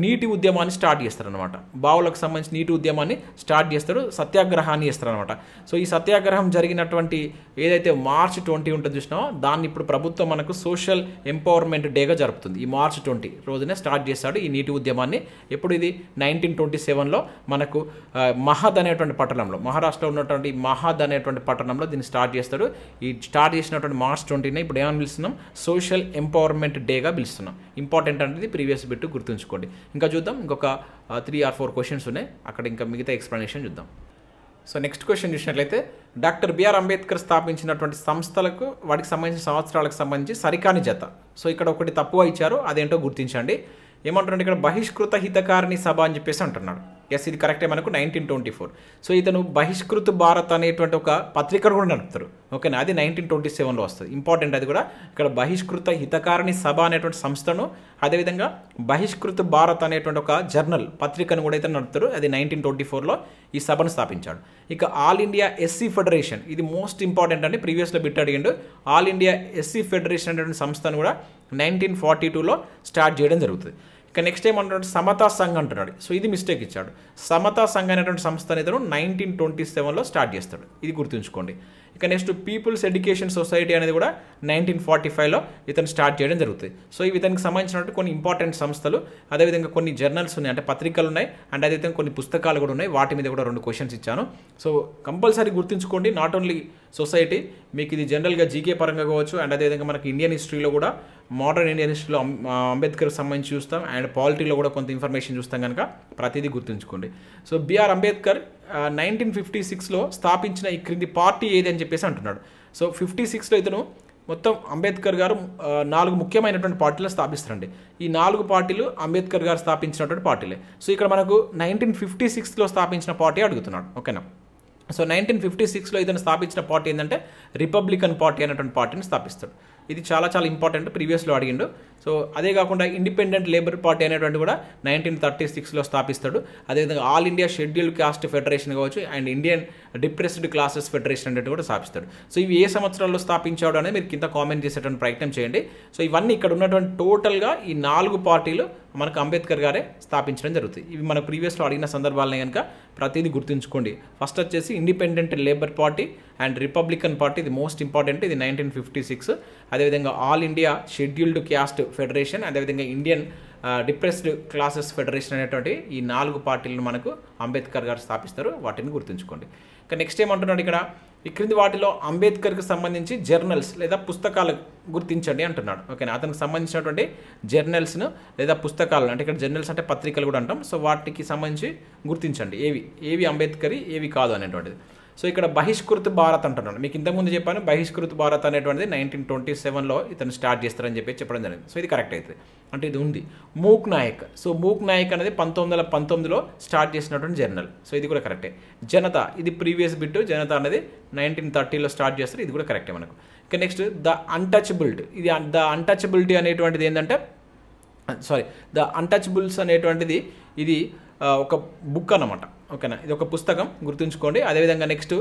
నీటి ఉద్యమాన్ని స్టార్ట్ చేస్తారనమాట. బావులకు సంబంధించి నీటి ఉద్యమాన్ని స్టార్ట్ చేస్తాడు, సత్యాగ్రహాన్ని చేస్తారనమాట. సో ఈ సత్యాగ్రహం జరిగినటువంటి ఏదైతే March 20 ఉంటుంది చూసినామో దాన్ని ఇప్పుడు ప్రభుత్వం మనకు సోషల్ ఎంపవర్మెంట్ డేగా జరుపుతుంది. ఈ March 20 రోజునే స్టార్ట్ చేస్తాడు ఈ నీటి ఉద్యమాన్ని. ఎప్పుడు ఇది 1927లో మనకు మహద్ అనేటువంటి పట్టణంలో, మహారాష్ట్రలో ఉన్నటువంటి మహద్ అనేటువంటి పట్టణంలో దీన్ని స్టార్ట్ చేస్తాడు. ఈ స్టార్ట్ చేసినటువంటి March 20ని ఇప్పుడు ఏమని పిలుస్తున్నాం? సోషల్ ఎంపవర్మెంట్ డేగా పిలుస్తున్నాం. ఇంపార్టెంట్ అనేది ప్రీవియస్ బిట్ గుర్తుంచుకోండి. ఇంకా చూద్దాం, ఇంకొక 3 or 4 క్వశ్చన్స్ ఉన్నాయి, అక్కడ ఇంకా మిగతా ఎక్స్ప్లెనేషన్ చూద్దాం. సో నెక్స్ట్ క్వశ్చన్ చూసినట్లయితే డాక్టర్ బిఆర్ అంబేద్కర్ స్థాపించినటువంటి సంస్థలకు వాటికి సంబంధించిన సంవత్సరాలకు సంబంధించి సరికాని జత. సో ఇక్కడ ఒకటి తప్పుగా ఇచ్చారు, అదేంటో గుర్తించండి. ఏమంటున్నాడు ఇక్కడ? బహిష్కృత హితకారిణి సభ అని చెప్పేసి అంటున్నాడు. ఎస్, ఇది కరెక్టే మనకు 1924. సో ఇతను బహిష్కృత భారత్ అనేటువంటి ఒక పత్రికను కూడా నడుపుతారు. ఓకేనా, అది 1927లో వస్తుంది. ఇంపార్టెంట్ అది కూడా. ఇక్కడ బహిష్కృత హితకారిణి సభ అనేటువంటి సంస్థను, అదేవిధంగా బహిష్కృత భారత్ అనేటువంటి ఒక జర్నల్ పత్రికను కూడా అయితే నడుపుతారు. అది 1924లో ఈ సభను స్థాపించాడు. ఇక ఆల్ ఇండియా ఎస్సీ ఫెడరేషన్, ఇది మోస్ట్ ఇంపార్టెంట్ అండి, ప్రీవియస్లో బిట్ అడిగిండు. ఆల్ ఇండియా ఎస్సీ ఫెడరేషన్ అనేటువంటి సంస్థను కూడా 1942లో స్టార్ట్ చేయడం జరుగుతుంది. ఇక నెక్స్ట్ ఏమంటున్నాడు? సమతా సంఘ్ అంటున్నాడు. సో ఇది మిస్టేక్ ఇచ్చాడు. సమతా సంఘ్ అనేటువంటి సంస్థను ఇతను 1927లో స్టార్ట్ చేస్తాడు, ఇది గుర్తుంచుకోండి. ఇక నెక్స్ట్ పీపుల్స్ ఎడ్యుకేషన్ సొసైటీ అనేది కూడా 1945లో ఇతను స్టార్ట్ చేయడం జరుగుతుంది. సో ఇవి ఇతనికి సంబంధించినటువంటి కొన్ని ఇంపార్టెంట్ సంస్థలు, అదేవిధంగా కొన్ని జర్నల్స్ ఉన్నాయి, అంటే పత్రికలు ఉన్నాయి, అండ్ అదేవిధంగా కొన్ని పుస్తకాలు కూడా ఉన్నాయి. వాటి మీద కూడా 2 క్వశ్చన్స్ ఇచ్చాను. సో కంపల్సరీ గుర్తుంచుకోండి. నాట్ ఓన్లీ సొసైటీ, మీకు ఇది జనరల్గా జీకే పరంగా కావచ్చు, అండ్ అదేవిధంగా మనకి ఇండియన్ హిస్టరీలో కూడా, మోడర్న్ ఇండియన్ హిస్టరీలో అంబేద్కర్కి సంబంధించి చూస్తాం, అండ్ పాలిటీలో కూడా కొంత ఇన్ఫర్మేషన్ చూస్తాం కనుక ప్రతిదీ గుర్తుంచుకోండి. సో బిఆర్ అంబేద్కర్ 1956లో స్థాపించిన ఈ క్రింది పార్టీ ఏది అని చెప్పేసి అంటున్నాడు. సో 56లో ఇతను మొత్తం అంబేద్కర్ గారు 4 ముఖ్యమైనటువంటి పార్టీలు స్థాపిస్తారండి. ఈ 4 పార్టీలు అంబేద్కర్ గారు స్థాపించినటువంటి పార్టీలే. సో ఇక్కడ మనకు 1956లో స్థాపించిన పార్టీ అడుగుతున్నాడు. ఓకేనా, సో 1956లో ఇతను స్థాపించిన పార్టీ ఏంటంటే రిపబ్లికన్ పార్టీ అనేటువంటి పార్టీని స్థాపిస్తాడు. ఇది చాలా చాలా ఇంపార్టెంట్, ప్రీవియస్లో అడిగిండు. సో అదే కాకుండా ఇండిపెండెంట్ లేబర్ పార్టీ అనేటువంటి కూడా 1936లో స్థాపిస్తాడు. అదేవిధంగా all India scheduled caste federation కావచ్చు, and Indian depressed classes federation అనేది కూడా స్థాపిస్తాడు. సో ఇవి ఏ సంవత్సరాల్లో స్థాపించాడు అనేది మీరు కింద కామెంట్ చేసేటువంటి ప్రయత్నం చేయండి. సో ఇవన్నీ ఇక్కడ ఉన్నటువంటి టోటల్గా ఈ 4 పార్టీలు మనకు అంబేద్కర్ గారే స్థాపించడం జరుగుతుంది. ఇవి మన ప్రీవియస్లో అడిగిన సందర్భాలనే కనుక ప్రతిదీ గుర్తుంచుకోండి. ఫస్ట్ వచ్చేసి independent labour party and Republican party, ఇది మోస్ట్ ఇంపార్టెంట్, ఇది 1956. అదేవిధంగా all India scheduled caste federation, అదేవిధంగా ఇండియన్ డిప్రెస్డ్ క్లాసెస్ ఫెడరేషన్ అనేటువంటి ఈ 4 పార్టీలను మనకు అంబేద్కర్ గారు స్థాపిస్తారు. వాటిని గుర్తుంచుకోండి. ఇక నెక్స్ట్ ఏమంటున్నాడు ఇక్కడ? ఈ క్రింది వాటిలో అంబేద్కర్కి సంబంధించి జర్నల్స్ లేదా పుస్తకాలు గుర్తించండి అంటున్నాడు. ఓకేనా, అతనికి సంబంధించినటువంటి జర్నల్స్ను లేదా పుస్తకాలను, అంటే ఇక్కడ జర్నల్స్ అంటే పత్రికలు కూడా అంటాం. సో వాటికి సంబంధించి గుర్తించండి ఏవి అంబేద్కర్, ఏవి కాదు అనేటువంటిది. సో ఇక్కడ బహిష్కృత భారత్ అంటున్నాడు. మీకు ఇంతకుముందు చెప్పాను బహిష్కృత భారత్ అనేటువంటిది 1927లో ఇతను స్టార్ట్ చేస్తారని చెప్పి చెప్పడం జరిగింది. సో ఇది కరెక్ట్ అవుతుంది, అంటే ఇది ఉంది. మూక్ నాయక్, సో మూక్ నాయక్ అనేది 1919లో స్టార్ట్ చేసినటువంటి జర్నల్. సో ఇది కూడా కరెక్టే. జనతా, ఇది ప్రీవియస్ బిట్. జనతా అనేది 1930లో స్టార్ట్ చేస్తారు, ఇది కూడా కరెక్టే మనకు. ఇక నెక్స్ట్ ద అన్టచబిలిటీ, ఇది ద అన్టచబిలిటీ అనేటువంటిది ఏంటంటే ద అన్టచబుల్స్ అనేటువంటిది ఇది ఒక బుక్ అన్నమాట. ఓకేనా, ఇది ఒక పుస్తకం, గుర్తుంచుకోండి. అదేవిధంగా నెక్స్ట్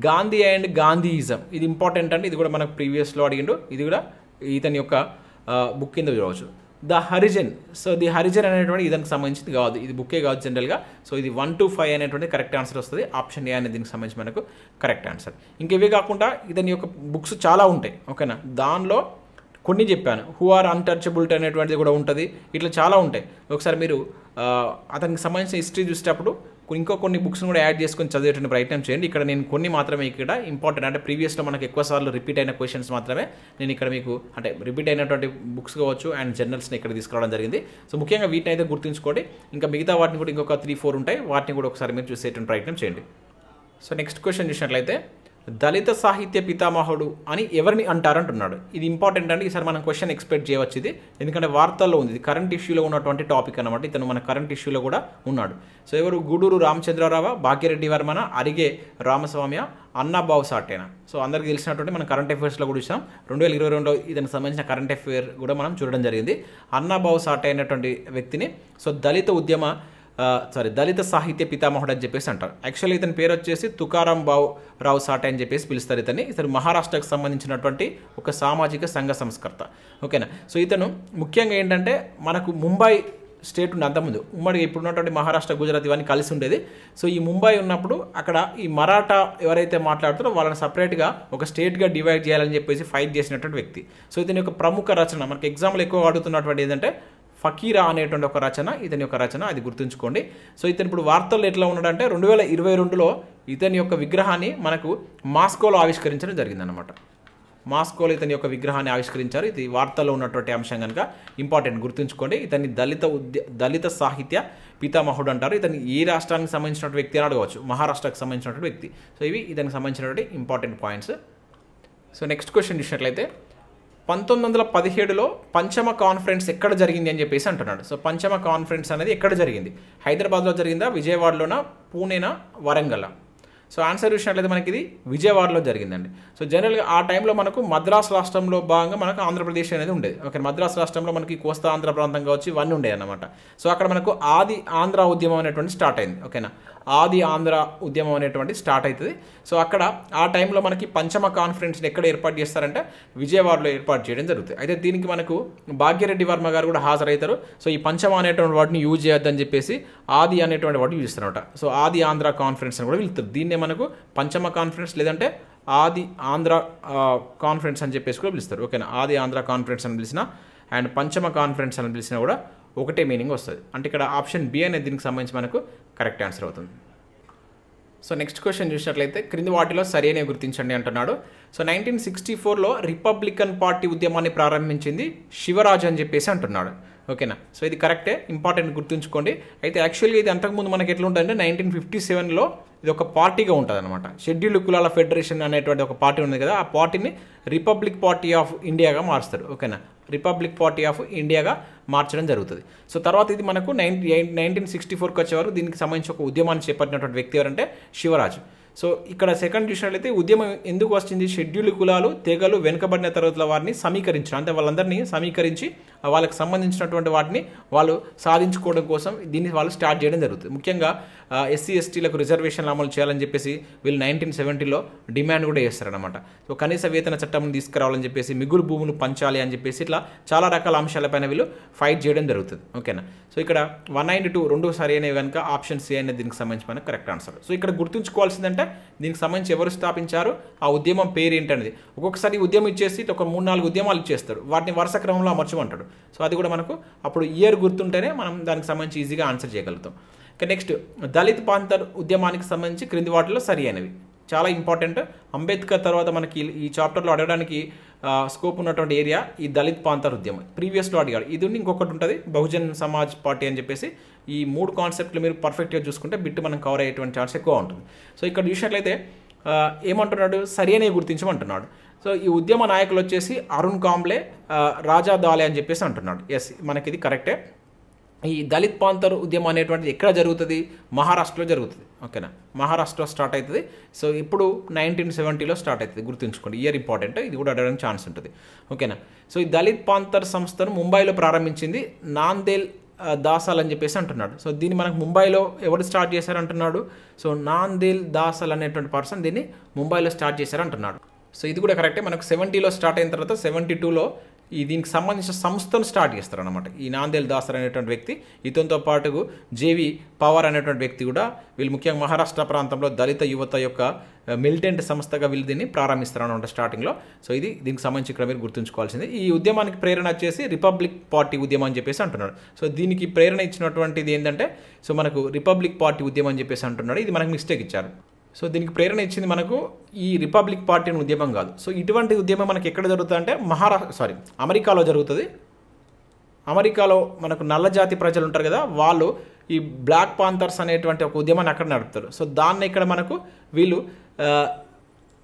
గాంధీ అండ్ గాంధీయిజం, ఇది ఇంపార్టెంట్ అండి. ఇది కూడా మనకు ప్రీవియస్లో అడిగిండు, ఇది కూడా ఇతని యొక్క బుక్ కింద చూడవచ్చు. The Harijan, so the Harijan అనేటువంటి ఇదానికి సంబంధించింది కాదు, ఇది బుక్కే కాదు జనరల్గా. సో ఇది 1 to 5 అనేటువంటి కరెక్ట్ ఆన్సర్ వస్తుంది. ఆప్షన్ ఏ అనేది దీనికి సంబంధించి మనకు కరెక్ట్ ఆన్సర్. ఇంకేవే కాకుండా ఇతని యొక్క బుక్స్ చాలా ఉంటాయి. ఓకేనా, దానిలో కొన్ని చెప్పాను. హూ ఆర్ అన్టచబిలిటీ అనేటువంటిది కూడా ఉంటుంది. ఇట్లా చాలా ఉంటాయి. ఒకసారి మీరు అతనికి సంబంధించిన హిస్టరీ చూసేటప్పుడు కొన్ని బుక్స్ని కూడా యాడ్ చేసుకొని చదివేటువంటి ప్రయత్నం చేయండి. ఇక్కడ నేను కొన్ని మాత్రమే ఇక్కడ ఇంపార్టెంట్, అంటే ప్రీవియస్లో మనకు ఎక్కువ సార్లు రిపీట్ అయిన క్వశ్చన్స్ మాత్రమే నేను ఇక్కడ మీకు, అంటే రిపీట్ అయినటువంటి బుక్స్ కావచ్చు అండ్ జర్నల్స్ని ఇక్కడ తీసుకురావడం జరిగింది. సో ముఖ్యంగా వీటిని అయితే గుర్తుంచుకోండి. ఇంకా మిగతా వాటిని కూడా ఇంకొక 3-4 ఉంటాయి, వాటిని కూడా ఒకసారి మీరు చూసేటువంటి ప్రయత్నం చేయండి. సో నెక్స్ట్ క్వశ్చన్ చూసినట్లయితే దళిత సాహిత్య పితామహుడు అని ఎవరిని అంటారంటున్నాడు. ఇది ఇంపార్టెంట్ అండి. ఈసారి మనం క్వశ్చన్ ఎక్స్పెక్ట్ చేయవచ్చు ఇది, ఎందుకంటే వార్తల్లో ఉంది, ఇది కరెంట్ ఇష్యూలో ఉన్నటువంటి టాపిక్ అనమాట. ఇతను మన కరెంట్ ఇష్యూలో కూడా ఉన్నాడు. సో ఎవరు? గూడూరు రామచంద్రరావు, భాగ్యరెడ్డి వర్మన, అరిగే రామస్వామ్య, అన్నాబాబు సాటేనా. సో అందరికీ తెలిసినటువంటి మనం కరెంట్ అఫైర్స్లో కూడా చూసాం. 2022లో ఇతనికి సంబంధించిన కరెంట్ అఫైర్ కూడా మనం చూడడం జరిగింది. అన్నాబాబు సాటే అనేటువంటి వ్యక్తిని సో దళిత సాహిత్య పితామహుడు అని చెప్పేసి అంటారు. యాక్చువల్లీ ఇతని పేరు వచ్చేసి తుకారాం రావు సాటే అని చెప్పేసి పిలుస్తారు ఇతన్ని. ఇతను మహారాష్ట్రకు సంబంధించినటువంటి ఒక సామాజిక సంఘ సంస్కర్త. ఓకేనా, సో ఇతను ముఖ్యంగా ఏంటంటే మనకు ముంబై స్టేట్ ఉండే అంతకుముందు, ఉమ్మడి ఇప్పుడు ఉన్నటువంటి మహారాష్ట్ర, గుజరాత్ ఇవన్నీ కలిసి ఉండేది. సో ఈ ముంబై ఉన్నప్పుడు అక్కడ ఈ మరాఠా ఎవరైతే మాట్లాడుతారో వాళ్ళని సపరేట్గా ఒక స్టేట్గా డివైడ్ చేయాలని చెప్పేసి ఫైట్ చేసినటువంటి వ్యక్తి. సో ఇతని యొక్క ప్రముఖ రచన మనకి ఎగ్జామ్లో ఎక్కువ అడుగుతున్నటువంటి ఏంటంటే ఫకీరా అనేటువంటి ఒక రచన, ఇతని యొక్క రచన, అది గుర్తుంచుకోండి. సో ఇతను ఇప్పుడు వార్తల్లో ఎట్లా ఉన్నాడంటే 2022లో ఇతని యొక్క విగ్రహాన్ని మనకు మాస్కోలో ఆవిష్కరించడం జరిగిందనమాట. మాస్కోలో ఇతని యొక్క విగ్రహాన్ని ఆవిష్కరించారు. ఇది వార్తల్లో ఉన్నటువంటి అంశం కనుక ఇంపార్టెంట్, గుర్తుంచుకోండి. ఇతన్ని దళిత సాహిత్య పితామహుడు అంటారు. ఇతని ఏ రాష్ట్రానికి సంబంధించినటువంటి వ్యక్తి అని అడగవచ్చు, మహారాష్ట్రకు సంబంధించినటువంటి వ్యక్తి. సో ఇవి ఇతనికి సంబంధించినటువంటి important points. So next question చూసినట్లయితే 1917లో పంచమ కాన్ఫరెన్స్ ఎక్కడ జరిగింది అని చెప్పేసి అంటున్నాడు. సో పంచమ కాన్ఫరెన్స్ అనేది ఎక్కడ జరిగింది? హైదరాబాద్లో జరిగిందా, విజయవాడలోనా, పూణేనా, వరంగల్? సో ఆన్సర్ చూసినట్లయితే మనకి ఇది విజయవాడలో జరిగిందండి. సో జనరల్గా ఆ టైంలో మనకు మద్రాసు రాష్ట్రంలో భాగంగా మనకు ఆంధ్రప్రదేశ్ అనేది ఉండేది. ఓకే, మద్రాసు రాష్ట్రంలో మనకి కోస్తా ఆంధ్ర ప్రాంతం కావచ్చు ఇవన్నీ ఉండేది అనమాట. సో అక్కడ మనకు ఆది ఆంధ్ర ఉద్యమం అనేటువంటి స్టార్ట్ అయింది. ఓకేనా, ఆది ఆంధ్ర ఉద్యమం అనేటువంటి స్టార్ట్ అవుతుంది. సో అక్కడ ఆ టైంలో మనకి పంచమ కాన్ఫరెన్స్ని ఎక్కడ ఏర్పాటు చేస్తారంటే విజయవాడలో ఏర్పాటు చేయడం జరుగుతుంది. అయితే దీనికి మనకు భాగ్యరెడ్డి వర్మ గారు కూడా హాజరవుతారు. సో ఈ పంచమ అనేటువంటి వాటిని యూజ్ చేయొద్దని చెప్పేసి ఆది అనేటువంటి వాటిని యూజ్ చేస్తారనమాట. సో ఆది ఆంధ్ర కాన్ఫరెన్స్ అని కూడా పిలుస్తారు. దీన్నే మనకు పంచమ కాన్ఫరెన్స్ లేదంటే ఆది ఆంధ్ర కాన్ఫరెన్స్ అని చెప్పేసి కూడా పిలుస్తారు. ఓకేనా, ఆది ఆంధ్ర కాన్ఫరెన్స్ అని పిలిచిన అండ్ పంచమ కాన్ఫరెన్స్ అని పిలిచినా కూడా ఒకటే మీనింగ్ వస్తుంది. అంటే ఇక్కడ ఆప్షన్ బి అనేది దీనికి సంబంధించి మనకు కరెక్ట్ ఆన్సర్ అవుతుంది. సో నెక్స్ట్ క్వశ్చన్ చూసినట్లయితే క్రింది వాటిలో సరైనవి గుర్తించండి అంటున్నాడు. సో 1964లో రిపబ్లికన్ పార్టీ ఉద్యమాన్ని ప్రారంభించింది శివరాజ్ అని చెప్పేసి అంటున్నాడు. ఓకేనా, సో ఇది కరెక్టే, ఇంపార్టెంట్, గుర్తుంచుకోండి. అయితే యాక్చువల్గా ఇది అంతకుముందు మనకి ఎట్లా ఉంటుందంటే 1957లో ఇది ఒక పార్టీగా ఉంటుంది అనమాట. షెడ్యూల్డ్ కులాల ఫెడరేషన్ అనేటువంటి ఒక పార్టీ ఉంది కదా, ఆ పార్టీని రిపబ్లిక్ పార్టీ ఆఫ్ ఇండియాగా మారుస్తారు. ఓకేనా, రిపబ్లిక్ పార్టీ ఆఫ్ ఇండియాగా మార్చడం జరుగుతుంది. సో తర్వాత ఇది మనకు 1964కి వచ్చే వరకు దీనికి సంబంధించి ఒక ఉద్యమాన్ని చేపట్టినటువంటి వ్యక్తి ఎవరంటే శివరాజ్. సో ఇక్కడ సెకండ్ చూసినట్లయితే ఉద్యమం ఎందుకు వచ్చింది? షెడ్యూల్డ్ కులాలు, తెగలు, వెనుకబడిన తరగతుల వారిని సమీకరించడం, అంటే వాళ్ళందరినీ సమీకరించి వాళ్ళకి సంబంధించినటువంటి వాటిని వాళ్ళు సాధించుకోవడం కోసం దీన్ని వాళ్ళు స్టార్ట్ చేయడం జరుగుతుంది. ముఖ్యంగా ఎస్సీ ఎస్టీలకు రిజర్వేషన్లు అమలు చేయాలని చెప్పేసి వీళ్ళు 1970లో డిమాండ్ కూడా చేస్తారనమాట. సో కనీస వేతన చట్టం తీసుకురావాలని చెప్పేసి, మిగులు భూములు పంచాలి అని చెప్పేసి ఇట్లా చాలా రకాల అంశాలపైన వీళ్ళు ఫైట్ చేయడం జరుగుతుంది. ఓకేనా, సో ఇక్కడ 192 రెండు సరైనవి కనుక ఆప్షన్ సి అనేది దీనికి సంబంధించి మనకు కరెక్ట్ ఆన్సర్. సో ఇక్కడ గుర్తుంచుకోవాల్సిందంటే దీనికి సంబంధించి ఎవరు స్థాపించారు, ఆ ఉద్యమం పేరు ఏంటనేది. ఒక్కొక్కసారి ఉద్యమం ఇచ్చేసి ఒక 3-4 ఉద్యమాలు ఇచ్చేస్తారు, వాటిని వరుస క్రమంలో అమర్చమంటాడు. సో అది కూడా మనకు అప్పుడు ఇయర్ గుర్తుంటేనే మనం దానికి సంబంధించి ఈజీగా ఆన్సర్ చేయగలుగుతాం. ఇక నెక్స్ట్ దళిత్ పాంథర్ ఉద్యమానికి సంబంధించి క్రింది వాటిలో సరి అయినవి. చాలా ఇంపార్టెంట్. అంబేద్కర్ తర్వాత మనకి ఈ చాప్టర్లో అడగడానికి స్కోప్ ఉన్నటువంటి ఏరియా ఈ దళిత్ పాంథర్ ఉద్యమం. ప్రీవియస్లో అడిగాడు. ఇది ఇంకొకటి ఉంటుంది బహుజన్ సమాజ్ పార్టీ అని చెప్పేసి. ఈ 3 కాన్సెప్ట్లు మీరు పర్ఫెక్ట్గా చూసుకుంటే బిట్ మనం కవర్ అయ్యేటువంటి ఛాన్స్ ఎక్కువ ఉంటుంది. సో ఇక్కడ చూసినట్లయితే ఏమంటున్నాడు, సరి అనే గుర్తించమంటున్నాడు. సో ఈ ఉద్యమ నాయకులు వచ్చేసి అరుణ్ కాంబ్లే, రాజా దాలే అని చెప్పేసి అంటున్నాడు. ఎస్, మనకి ఇది కరెక్టే. ఈ దళిత్ పాంతర్ ఉద్యమం అనేటువంటిది ఎక్కడ జరుగుతుంది, మహారాష్ట్రలో జరుగుతుంది. ఓకేనా, మహారాష్ట్రలో స్టార్ట్ అవుతుంది. సో ఇప్పుడు 1970లో స్టార్ట్ అవుతుంది, గుర్తుంచుకోండి. ఇయర్ ఇంపార్టెంట్, ఇది కూడా అడగడానికి ఛాన్స్ ఉంటుంది. ఓకేనా, సో ఈ దళిత్ పాంతర్ సంస్థను ముంబైలో ప్రారంభించింది నాందేల్ దాసాల్ అని చెప్పేసి అంటున్నాడు. సో దీన్ని మనకు ముంబైలో ఎవరు స్టార్ట్ చేశారంటున్నాడు. సో నాందేల్ దాసాల్ అనేటువంటి పర్సన్ దీన్ని ముంబైలో స్టార్ట్ చేశారంటున్నాడు. సో ఇది కూడా కరెక్టే. మనకు 70లో స్టార్ట్ అయిన తర్వాత 72లో దీనికి సంబంధించిన సంస్థను స్టార్ట్ చేస్తారు అనమాట. ఈ నాందేల్ దాసర్ అనేటువంటి వ్యక్తి, ఇతనితో పాటు జేవి పవార్ అనేటువంటి వ్యక్తి కూడా, వీళ్ళు ముఖ్యంగా మహారాష్ట్ర ప్రాంతంలో దళిత యువత యొక్క మిలిటెంట్ సంస్థగా వీళ్ళు దీన్ని ప్రారంభిస్తారు అనమాట స్టార్టింగ్లో. సో ఇది దీనికి సంబంధించి ఇక్కడ మీరు గుర్తుంచుకోవాల్సింది. ఈ ఉద్యమానికి ప్రేరణ వచ్చేసి రిపబ్లిక్ పార్టీ ఉద్యమం అని చెప్పేసి అంటున్నాడు. సో దీనికి ప్రేరణ ఇచ్చినటువంటిది ఏంటంటే, సో మనకు రిపబ్లిక్ పార్టీ ఉద్యమం అని చెప్పేసి అంటున్నాడు. ఇది మనకు మిస్టేక్ ఇచ్చారు. సో దీనికి ప్రేరణ ఇచ్చింది మనకు ఈ రిపబ్లిక్ పార్టీ అనే ఉద్యమం కాదు. సో ఇటువంటి ఉద్యమం మనకి ఎక్కడ జరుగుతుంది అంటే అమెరికాలో జరుగుతుంది. అమెరికాలో మనకు నల్ల జాతి ప్రజలు ఉంటారు కదా, వాళ్ళు ఈ బ్లాక్ పాంథర్స్ అనేటువంటి ఒక ఉద్యమాన్ని అక్కడ నడుపుతారు. సో దాన్ని ఇక్కడ మనకు వీళ్ళు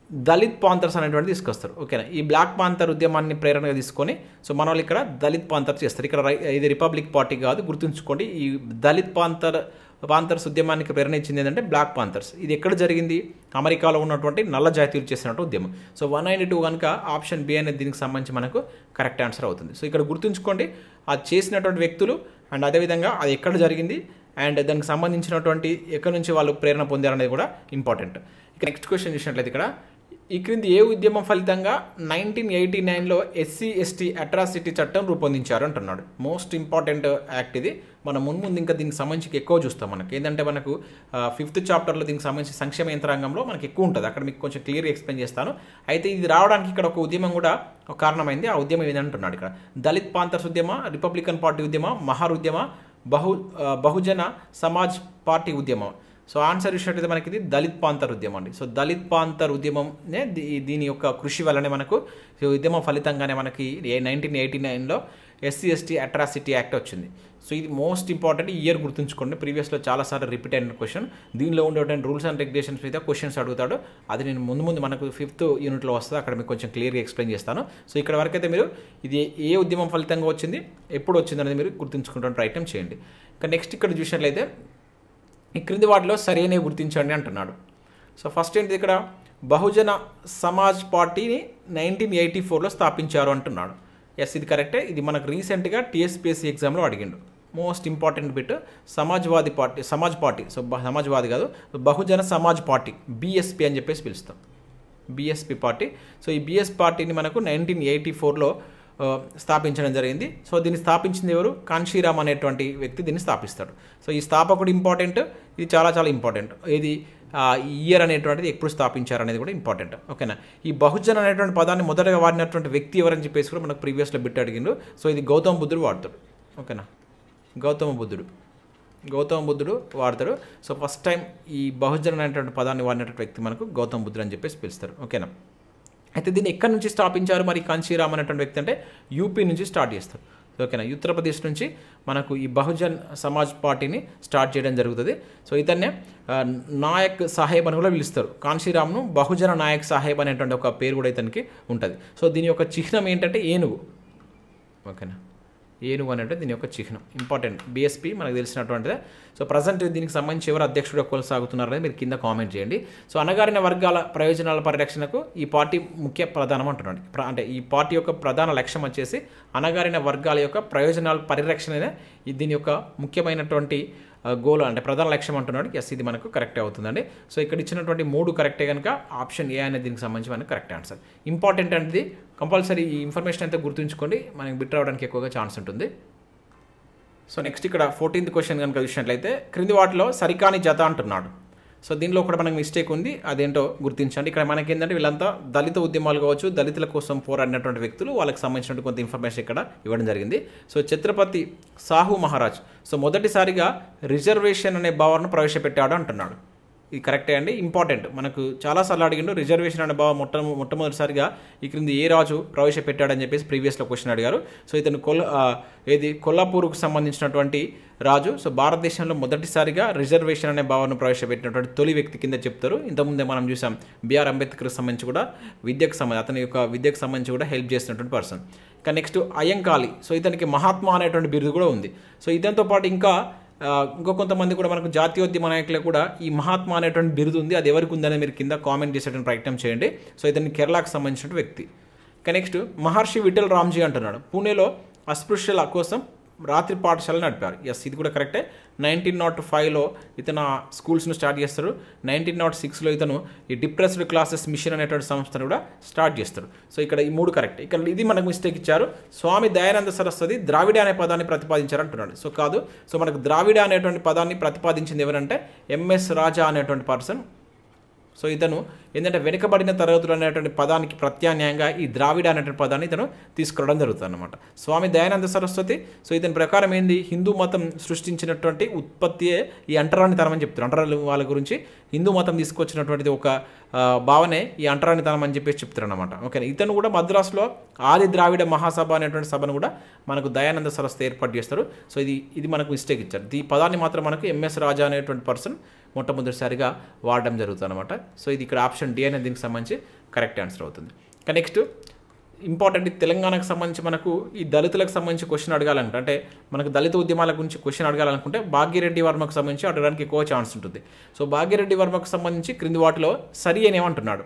దళిత్ పాంథర్స్ అనేటువంటి తీసుకొస్తారు. ఓకేనా, ఈ బ్లాక్ పాంథర్ ఉద్యమాన్ని ప్రేరణగా తీసుకొని సో మన వాళ్ళు ఇక్కడ దళిత్ పాంథర్ చేస్తారు. ఇక్కడ ఇది రిపబ్లిక్ పార్టీ కాదు, గుర్తుంచుకోండి. ఈ దళిత్ పాంథర్స్ ఉద్యమానికి ప్రేరణ ఇచ్చింది ఏంటంటే బ్లాక్ పాంథర్స్. ఇది ఎక్కడ జరిగింది, అమెరికాలో ఉన్నటువంటి నల్ల జాతీయులు చేసినట్టు ఉద్యమం. సో 192 కనుక ఆప్షన్ బి అనేది దీనికి సంబంధించి మనకు కరెక్ట్ ఆన్సర్ అవుతుంది. సో ఇక్కడ గుర్తుంచుకోండి, అది చేసినటువంటి వ్యక్తులు అండ్ అదేవిధంగా అది ఎక్కడ జరిగింది అండ్ దానికి సంబంధించినటువంటి ఎక్కడి నుంచి వాళ్ళు ప్రేరణ పొందారనేది కూడా ఇంపార్టెంట్. ఇక నెక్స్ట్ క్వశ్చన్ చూసినట్లయితే ఇక్కడ ఈ క్రింది ఏ ఉద్యమం ఫలితంగా 1989లో SC/ST అట్రాసిటీ చట్టం రూపొందించారు అంటున్నాడు. మోస్ట్ ఇంపార్టెంట్ యాక్ట్ ఇది. మనం ముందు ఇంకా దీనికి సంబంధించి ఎక్కువ చూస్తాం. మనకి ఏంటంటే మనకు 5th చాప్టర్లో దీనికి సంబంధించి సంక్షేమ యంత్రాంగంలో మనకి ఎక్కువ ఉంటుంది. అక్కడ మీకు కొంచెం క్లియర్గా ఎక్స్ప్లెయిన్ చేస్తాను. అయితే ఇది రావడానికి ఇక్కడ ఒక ఉద్యమం కూడా ఒక కారణమైంది. ఆ ఉద్యమం ఏదంటున్నాడు ఇక్కడ, దళిత్ పాంథర్స్ ఉద్యమ, రిపబ్లికన్ పార్టీ ఉద్యమ, మహార్ ఉద్యమ, బహుజన సమాజ్ పార్టీ ఉద్యమం. సో ఆన్సర్ చూసినట్టయితే మనకి ఇది దళిత్ పాంథర్ ఉద్యమం అండి. సో దళిత్ పాంథర్ ఉద్యమంనే దీని యొక్క కృషి వల్లనే మనకు ఉద్యమం ఫలితంగానే మనకి 1989లో SC/ST అట్రాసిటీ యాక్ట్ వచ్చింది. సో ఇది మోస్ట్ ఇంపార్టెంట్, ఇయర్ గుర్తుంచుకోండి. ప్రీవియస్లో చాలాసార్లు రిపీట్ అయిన క్వశ్చన్. దీనిలో ఉండేటువంటి రూల్స్ అండ్ రెగ్యులేషన్స్ మీద క్వశ్చన్స్ అడుగుతాడు. అది నేను ముందు మనకు 5th యూనిట్లో వస్తుంది, అక్కడ మీకు కొంచెం క్లియర్గా ఎక్స్ప్లెయిన్ చేస్తాను. సో ఇక్కడ వరకైతే మీరు ఇది ఏ ఉద్యమం ఫలితంగా వచ్చింది, ఎప్పుడు వచ్చింది అనేది మీరు గుర్తుంచుకుంటున్న ప్రయత్నం చేయండి. ఇంకా నెక్స్ట్ ఇక్కడ చూసినట్లయితే ఈ క్రింది వాటిలో సరైనవి గుర్తించండి అంటున్నాడు. సో ఫస్ట్ ఏంటి ఇక్కడ, బహుజన సమాజ్ పార్టీని 1984లో స్థాపించారు అంటున్నాడు. ఎస్, ఇది కరెక్టే. ఇది మనకు రీసెంట్గా TSPSC ఎగ్జామ్లో అడిగిండు. Most important bit, Samaj party. So Samajwadi కాదు, బహుజన సమాజ్ పార్టీ, BSP అని చెప్పేసి పిలుస్తాం, BSP పార్టీ. సో ఈ BSP పార్టీని మనకు 1984లో స్థాపించడం జరిగింది. సో దీన్ని స్థాపించింది ఎవరు, కాన్షీరామ్ అనేటువంటి వ్యక్తి దీన్ని స్థాపిస్తాడు. సో ఈ స్థాపకుడు ఇంపార్టెంట్, ఇది చాలా ఇంపార్టెంట్. ఇది ఇయర్ అనేటువంటిది ఎప్పుడు స్థాపించారు అనేది కూడా ఇంపార్టెంట్. ఓకేనా, ఈ బహుజన్ అనేటువంటి పదాన్ని మొదటగా వాడినటువంటి వ్యక్తి ఎవరని చెప్పేసి కూడా మనకు ప్రీవియస్లో బిట్ అడిగిండు. సో ఇది గౌతమ బుద్ధుడు వాడతాడు. ఓకేనా, గౌతమ బుద్ధుడు వాడతాడు. సో ఫస్ట్ టైం ఈ బహుజన్ అనేటువంటి పదాన్ని వాడినటువంటి వ్యక్తి మనకు గౌతమ బుద్ధుడు అని చెప్పేసి పిలుస్తారు. ఓకేనా, అయితే దీన్ని ఎక్కడి నుంచి స్థాపించారు మరి కాన్షీరామ్ అనేటువంటి వ్యక్తి అంటే యూపీ నుంచి స్టార్ట్ చేస్తారు. ఓకేనా, ఉత్తరప్రదేశ్ నుంచి మనకు ఈ బహుజన్ సమాజ్ పార్టీని స్టార్ట్ చేయడం జరుగుతుంది. సో ఇతన్నే నాయక్ సాహెబ్ అని కూడా పిలుస్తారు. కాన్షీరామ్ను బహుజన నాయక్ సాహెబ్ అనేటువంటి ఒక పేరు కూడా ఇతనికి ఉంటుంది. సో దీని యొక్క చిహ్నం ఏంటంటే ఏనుగు. ఓకేనా, ఏనుగు అనేటువంటి దీని యొక్క చిహ్నం ఇంపార్టెంట్. BSP మనకు తెలిసినటువంటిదే. సో ప్రజెంట్ దీనికి సంబంధించి ఎవరు అధ్యక్షుడిగా కొనసాగుతున్నారని మీరు కింద కామెంట్ చేయండి. సో అణగారిన వర్గాల ప్రయోజనాల పరిరక్షణకు ఈ పార్టీ ముఖ్య ప్రధానం అంటున్నాడు. అంటే ఈ పార్టీ యొక్క ప్రధాన లక్ష్యం వచ్చేసి అణగారిన వర్గాల యొక్క ప్రయోజనాల పరిరక్షణనే దీని యొక్క ముఖ్యమైనటువంటి గోల్, అంటే ప్రధాన లక్ష్యం అంటున్నాడు. ఎస్, ఇది మనకు కరెక్టే అవుతుందండి. సో ఇక్కడ ఇచ్చినటువంటి 3 కరెక్టే కనుక ఆప్షన్ ఏ అనేది దీనికి సంబంధించి మనకు కరెక్ట్ ఆన్సర్. ఇంపార్టెంట్ అనేది కంపల్సరీ ఈ ఇన్ఫర్మేషన్ అయితే గుర్తుంచుకోండి, మనకి బిట్ రావడానికి ఎక్కువగా ఛాన్స్ ఉంటుంది. సో నెక్స్ట్ ఇక్కడ 14th క్వశ్చన్ కనుక చూసినట్లయితే క్రింది వాటిలో సరికాని జత అంటున్నాడు. సో దీనిలో కూడా మనకు మిస్టేక్ ఉంది, అదేంటో గుర్తించండి. ఇక్కడ మనకి ఏంటంటే వీళ్ళంతా దళిత ఉద్యమాలు కావచ్చు, దళితుల కోసం పోరాడినటువంటి వ్యక్తులు, వాళ్ళకి సంబంధించినటువంటి కొంత ఇన్ఫర్మేషన్ ఇక్కడ ఇవ్వడం జరిగింది. సో ఛత్రపతి సాహు మహారాజ్ సో మొదటిసారిగా రిజర్వేషన్ అనే భావనను ప్రవేశపెట్టాడు అంటున్నాడు. ఇది కరెక్టే అండి. ఇంపార్టెంట్, మనకు చాలాసార్లు అడిగిండు రిజర్వేషన్ అనే భావం మొట్టమొదటిసారిగా ఈ క్రింది ఏ రాజు ప్రవేశపెట్టాడని చెప్పేసి ప్రీవియస్లో క్వశ్చన్ అడిగారు. సో ఇతను కొల్లాపూర్కు సంబంధించినటువంటి రాజు. సో భారతదేశంలో మొదటిసారిగా రిజర్వేషన్ అనే భావనను ప్రవేశపెట్టినటువంటి తొలి వ్యక్తి కింద చెప్తారు. ఇంతకుముందే మనం చూసాం బిఆర్ అంబేద్కర్కి సంబంధించి కూడా అతని యొక్క విద్యకు సంబంధించి కూడా హెల్ప్ చేసినటువంటి పర్సన్. ఇంకా నెక్స్ట్ అయ్యంకాళి. సో ఇతనికి మహాత్మా అనేటువంటి బిరుదు కూడా ఉంది. సో ఇతనితో పాటు ఇంకా కొంతమంది కూడా మనకు జాతీయోద్యమ నాయకులకు కూడా ఈ మహాత్మా అనేటువంటి బిరుదు ఉంది. అది ఎవరికి ఉందని మీరు కింద కామెంట్ చేసేటువంటి ప్రయత్నం చేయండి. సో ఇతన్ని కేరళకు సంబంధించిన వ్యక్తి. ఇంకా నెక్స్ట్ మహర్షి విఠల్ రామ్జీ అంటున్నాడు, పూణేలో అస్పృశ్యుల కోసం రాత్రి పాఠశాల నడిపారు. ఎస్, ఇది కూడా కరెక్టే. 1905లో ఇతను స్కూల్స్ను స్టార్ట్ చేస్తారు. 1906లో ఇతను ఈ డిప్రెస్డ్ క్లాసెస్ మిషన్ అనేటువంటి సంస్థను కూడా స్టార్ట్ చేస్తారు. సో ఇక్కడ ఈ 3 కరెక్ట్. ఇక్కడ ఇది మనకు మిస్టేక్ ఇచ్చారు. స్వామి దయానంద సరస్వతి ద్రావిడ అనే పదాన్ని ప్రతిపాదించారు అంటున్నాడు. సో కాదు. సో మనకు ద్రావిడ అనేటువంటి పదాన్ని ప్రతిపాదించింది ఎవరంటే ఎంఎస్ రాజా అనేటువంటి పర్సన్. సో ఇతను ఏంటంటే వెనుకబడిన తరగతులు అనేటువంటి పదానికి ప్రత్యామ్నాయంగా ఈ ద్రావిడ అనేటువంటి పదాన్ని ఇతను తీసుకురావడం జరుగుతుంది అనమాట. స్వామి దయానంద సరస్వతి. సో ఇతని ప్రకారం ఏంది, హిందూ మతం సృష్టించినటువంటి ఉత్పత్తియే ఈ అంటరానితనం అని చెప్తారు. అంటరాని వాళ్ళ గురించి హిందూ మతం తీసుకొచ్చినటువంటిది ఒక భావనే ఈ అంటరానితనం అని చెప్పేసి చెప్తారు అనమాట. ఓకేనా. ఇతను కూడా మద్రాసులో ఆది ద్రావిడ మహాసభ అనేటువంటి సభను కూడా మనకు దయానంద సరస్వతి ఏర్పాటు చేస్తారు. సో ఇది మనకు మిస్టేక్ ఇచ్చారు. ఈ పదాన్ని మాత్రం మనకు ఎంఎస్ రాజా అనేటువంటి పర్సన్ మొట్టమొదటిసారిగా వాడడం జరుగుతుంది అనమాట. సో ఇది ఇక్కడ ఆప్షన్ డి అనేది దీనికి సంబంధించి కరెక్ట్ ఆన్సర్ అవుతుంది. ఇంకా నెక్స్ట్ ఇంపార్టెంట్, తెలంగాణకు సంబంధించి మనకు ఈ దళితులకు సంబంధించి క్వశ్చన్ అడగాలంటే, అంటే మనకు దళిత ఉద్యమాల గురించి క్వశ్చన్ అడగాలనుకుంటే భాగ్యరెడ్డి వర్మకు సంబంధించి అడగడానికి ఎక్కువ ఛాన్స్ ఉంటుంది. సో భాగ్యరెడ్డి వర్మకు సంబంధించి క్రింది వాటిలో సరి అని ఏమంటున్నాడు,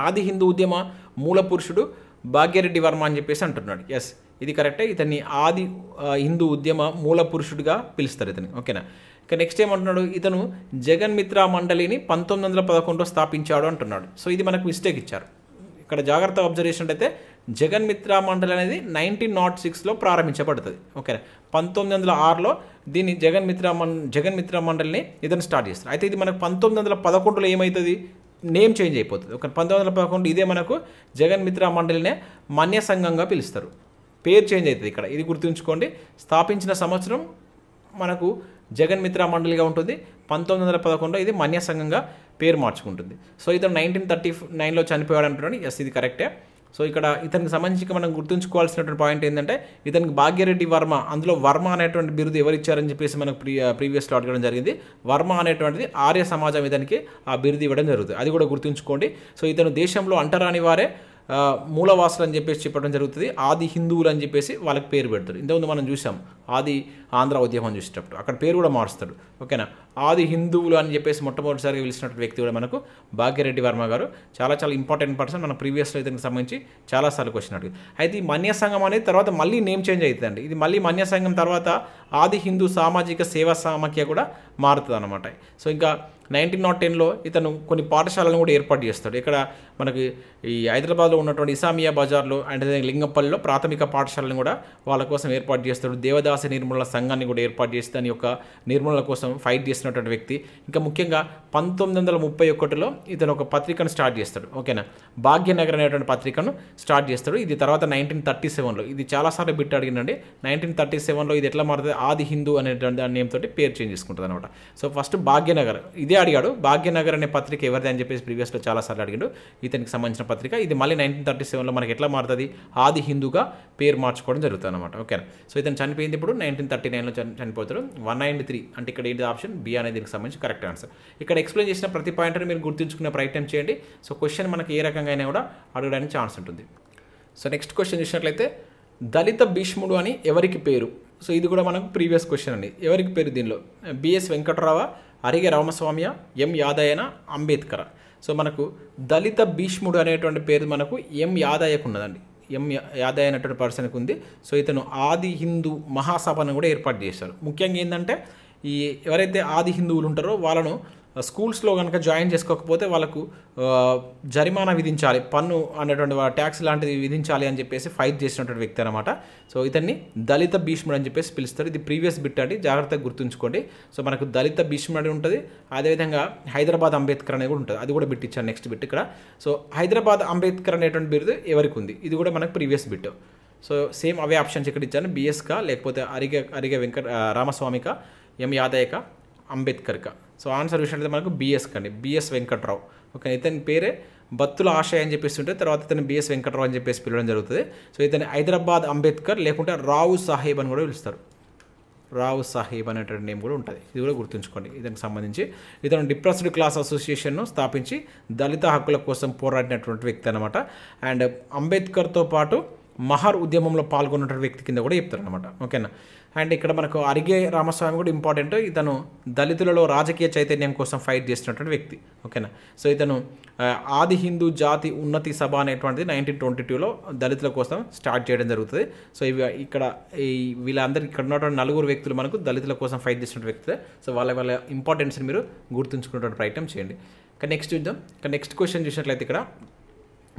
ఆది హిందూ ఉద్యమ మూల పురుషుడు భాగ్యరెడ్డి వర్మ అని చెప్పేసి అంటున్నాడు. ఎస్, ఇది కరెక్టే. ఇతన్ని ఆది హిందూ ఉద్యమ మూల పురుషుడిగా పిలుస్తారు ఇతని. ఓకేనా. ఇక నెక్స్ట్ ఏమంటున్నాడు, ఇతను జగన్మిత్ర మండలిని 1911లో స్థాపించాడు అంటున్నాడు. సో ఇది మనకు మిస్టేక్ ఇచ్చారు. ఇక్కడ జాగ్రత్తగా అబ్జర్వేషన్ అయితే జగన్మిత్ర మండలి అనేది 1906లో ప్రారంభించబడుతుంది. ఓకేనా. 1906లో దీన్ని జగన్మిత్ర మండలిని ఇతను స్టార్ట్ చేస్తారు. అయితే ఇది మనకు 1911లో ఏమవుతుంది, నేమ్ చేంజ్ అయిపోతుంది. ఒక 1911 ఇదే మనకు జగన్మిత్ర మండలినే మన్య సంఘంగా పిలుస్తారు. పేరు చేంజ్ అవుతుంది ఇక్కడ, ఇది గుర్తుంచుకోండి. స్థాపించిన సంవత్సరం మనకు జగన్మిత్ర మండలిగా ఉంటుంది. 1911లో ఇది మన్య సంఘంగా పేరు మార్చుకుంటుంది. సో ఇతను 1939లో చనిపోయాడు అంటున్నాడు. ఎస్, ఇది కరెక్టే. సో ఇక్కడ ఇతనికి సంబంధించి మనం గుర్తుంచుకోవాల్సినటువంటి పాయింట్ ఏంటంటే, ఇతనికి భాగ్యరెడ్డి వర్మ, అందులో వర్మ అనేటువంటి బిరుదు ఎవరు ఇచ్చారని చెప్పేసి మనకు ప్రీవియస్లో అడగడం జరిగింది. వర్మ అనేటువంటిది ఆర్య సమాజం ఇతనికి ఆ బిరుదు ఇవ్వడం జరుగుతుంది, అది కూడా గుర్తుంచుకోండి. సో ఇతను దేశంలో అంటరాని వారే మూలవాసులు అని చెప్పేసి చెప్పడం జరుగుతుంది. ఆది హిందువులు అని చెప్పేసి వాళ్ళకి పేరు పెడతారు. ఇంతకుముందు మనం చూసాం ఆది ఆంధ్ర ఉద్యమం చూసేటప్పుడు అక్కడ పేరు కూడా మారుస్తాడు. ఓకేనా. ఆది హిందువులు అని చెప్పేసి మొట్టమొదటిసారిగా పిలిచినటువంటి వ్యక్తి కూడా మనకు భాగ్యరెడ్డి వర్మ గారు. చాలా ఇంపార్టెంట్ పర్సన్. మన ప్రీవియస్లో ఇతనికి సంబంధించి చాలాసార్లు క్వశ్చన్ అడిగింది. అయితే ఈ మన్య సంఘం అనేది తర్వాత మళ్ళీ నేమ్ చేంజ్ అవుతుందండి. ఇది మళ్ళీ మన్య సంఘం తర్వాత ఆది హిందూ సామాజిక సేవా సమాఖ్య కూడా మారుతుంది అనమాట. సో ఇంకా 1910లో ఇతను కొన్ని పాఠశాలను కూడా ఏర్పాటు చేస్తాడు. ఇక్కడ మనకి ఈ హైదరాబాద్లో ఉన్నటువంటి ఇసామియా బజార్లో అండ్ లింగంపల్లిలో ప్రాథమిక పాఠశాలను కూడా వాళ్ళ కోసం ఏర్పాటు చేస్తాడు. దేవదాస నిర్మూలన సంఘాన్ని కూడా ఏర్పాటు చేసి దాని యొక్క నిర్మూలన కోసం ఫైట్ చేసినటువంటి వ్యక్తి. ఇంకా ముఖ్యంగా 1931లో ఇతను ఒక పత్రికను స్టార్ట్ చేస్తాడు. ఓకేనా. భాగ్యనగర్ అనేటువంటి పత్రికను స్టార్ట్ చేస్తాడు. ఇది తర్వాత 1937లో, ఇది చాలాసార్లు బిట్ అడిగిందండి. 1937లో ఇది ఎట్లా మారుతుంది, ఆది హిందూ అనేటువంటి దాని నేమ్ తోటి పేరు చేంజ్ చేసుకుంటుంది అనమాట. సో ఫస్ట్ భాగ్యనగర్ ఇదే అడిగాడు. భాగ్యనగర్ అనే పత్రిక ఎవరిది అని చెప్పేసి ప్రీవియస్లో చాలాసార్లు అడిగాడు. ఇతనికి సంబంధించిన పత్రిక ఇది మళ్ళీ 1937లో మనకి ఎట్లా మారుతుంది, ఆది హిందూగా పేరు మార్చుకోవడం జరుగుతుంది అనమాట. ఓకేనా. సో ఇతను చనిపోయింది ఇప్పుడు 1939లో చనిపోతాడు. 193 అంటే ఇక్కడ ఏంటి ఆప్షన్ బి అనేది దీనికి సంబంధించి కరెక్ట్ ఆన్సర్. ఇక్కడ ఎక్స్ప్లెయిన్ చేసిన ప్రతి పాయింట్ని మీరు గుర్తుంచుకునే ప్రయత్నం చేయండి. సో క్వశ్చన్ మనకి ఏ రకంగా అయినా కూడా అడగడానికి ఛాన్స్ ఉంటుంది. సో నెక్స్ట్ క్వశ్చన్ చూసినట్లయితే దళిత భీష్ముడు అని ఎవరికి పేరు. సో ఇది కూడా మనకు ప్రీవియస్ క్వశ్చన్ అండి. ఎవరికి పేరు దీనిలో, బిఎస్ వెంకటరావ, అరిగే రామస్వామియ, ఎం యాదయ్యన, అంబేద్కర్. సో మనకు దళిత భీష్ముడు అనేటువంటి పేరు మనకు ఎం యాదయ్యకు ఉన్నదండి. ఎం యాదయ్య అనేటువంటి పర్సన్కి ఉంది. సో ఇతను ఆది హిందూ మహాసభను కూడా ఏర్పాటు చేశారు. ముఖ్యంగా ఏంటంటే ఈ ఎవరైతే ఆది హిందువులు ఉంటారో వాళ్ళను స్కూల్స్లో కనుక జాయిన్ చేసుకోకపోతే వాళ్ళకు జరిమానా విధించాలి, పన్ను అనేటువంటి ట్యాక్స్ లాంటిది విధించాలి అని చెప్పేసి ఫైట్ చేసినటువంటి వ్యక్తి అనమాట. సో ఇతన్ని దళిత భీష్ముడు అని చెప్పేసి పిలుస్తారు. ఇది ప్రీవియస్ బిట్ అండి, జాగ్రత్తగా గుర్తుంచుకోండి. సో మనకు దళిత భీష్ముడు ఉంటుంది, అదేవిధంగా హైదరాబాద్ అంబేద్కర్ అనేది కూడా ఉంటుంది, అది కూడా బిట్ ఇచ్చాను నెక్స్ట్ బిట్ ఇక్కడ. సో హైదరాబాద్ అంబేద్కర్ అనేటువంటి బిరుదు ఎవరికి ఉంది, ఇది కూడా మనకు ప్రీవియస్ బిట్. సో సేమ్ అవే ఆప్షన్స్ ఇక్కడ ఇచ్చాను, బిఎస్కా లేకపోతే అరిగే రామస్వామిక, ఎం యాదయ్యక, అంబేద్కర్క. సో ఆన్సర్ విషయంలో మనకు బిఎస్ కండి, బిఎస్ వెంకట్రావు. ఓకే, ఇతని పేరే బత్తుల ఆశయ అని చెప్పేసి ఉంటే తర్వాత ఇతను బిఎస్ వెంకట్రావు అని చెప్పేసి పిలవడం జరుగుతుంది. సో ఇతని హైదరాబాద్ అంబేద్కర్ లేకుంటే రావు సాహెబ్ అని కూడా పిలుస్తారు. రావు సాహెబ్ అనేటువంటి నేమ్ కూడా ఉంటుంది, ఇది కూడా గుర్తుంచుకోండి. ఇతనికి సంబంధించి ఇతను డిప్రెస్డ్ క్లాస్ అసోసియేషన్ను స్థాపించి దళిత హక్కుల కోసం పోరాడినటువంటి వ్యక్తి అనమాట. అండ్ అంబేద్కర్తో పాటు మహర్ ఉద్యమంలో పాల్గొన్నటువంటి వ్యక్తి కింద కూడా చెప్తారు అనమాట. ఓకేనా. అండ్ ఇక్కడ మనకు అరిగే రామస్వామి కూడా ఇంపార్టెంట్. ఇతను దళితులలో రాజకీయ చైతన్యం కోసం ఫైట్ చేసినటువంటి వ్యక్తి. ఓకేనా. సో ఇతను ఆది హిందూ జాతి ఉన్నతి సభ అనేటువంటిది 1922లో దళితుల కోసం స్టార్ట్ చేయడం జరుగుతుంది. సో ఇవి ఇక్కడ వీళ్ళందరూ ఇక్కడ ఉన్నటువంటి 4 వ్యక్తులు మనకు దళితుల కోసం ఫైట్ చేసినటువంటి వ్యక్తులే. సో వాళ్ళ ఇంపార్టెన్స్ని మీరు గుర్తుంచుకునేటువంటి ప్రయత్నం చేయండి. ఇక నెక్స్ట్ చూద్దాం. ఇక నెక్స్ట్ క్వశ్చన్ చూసినట్లయితే ఇక్కడ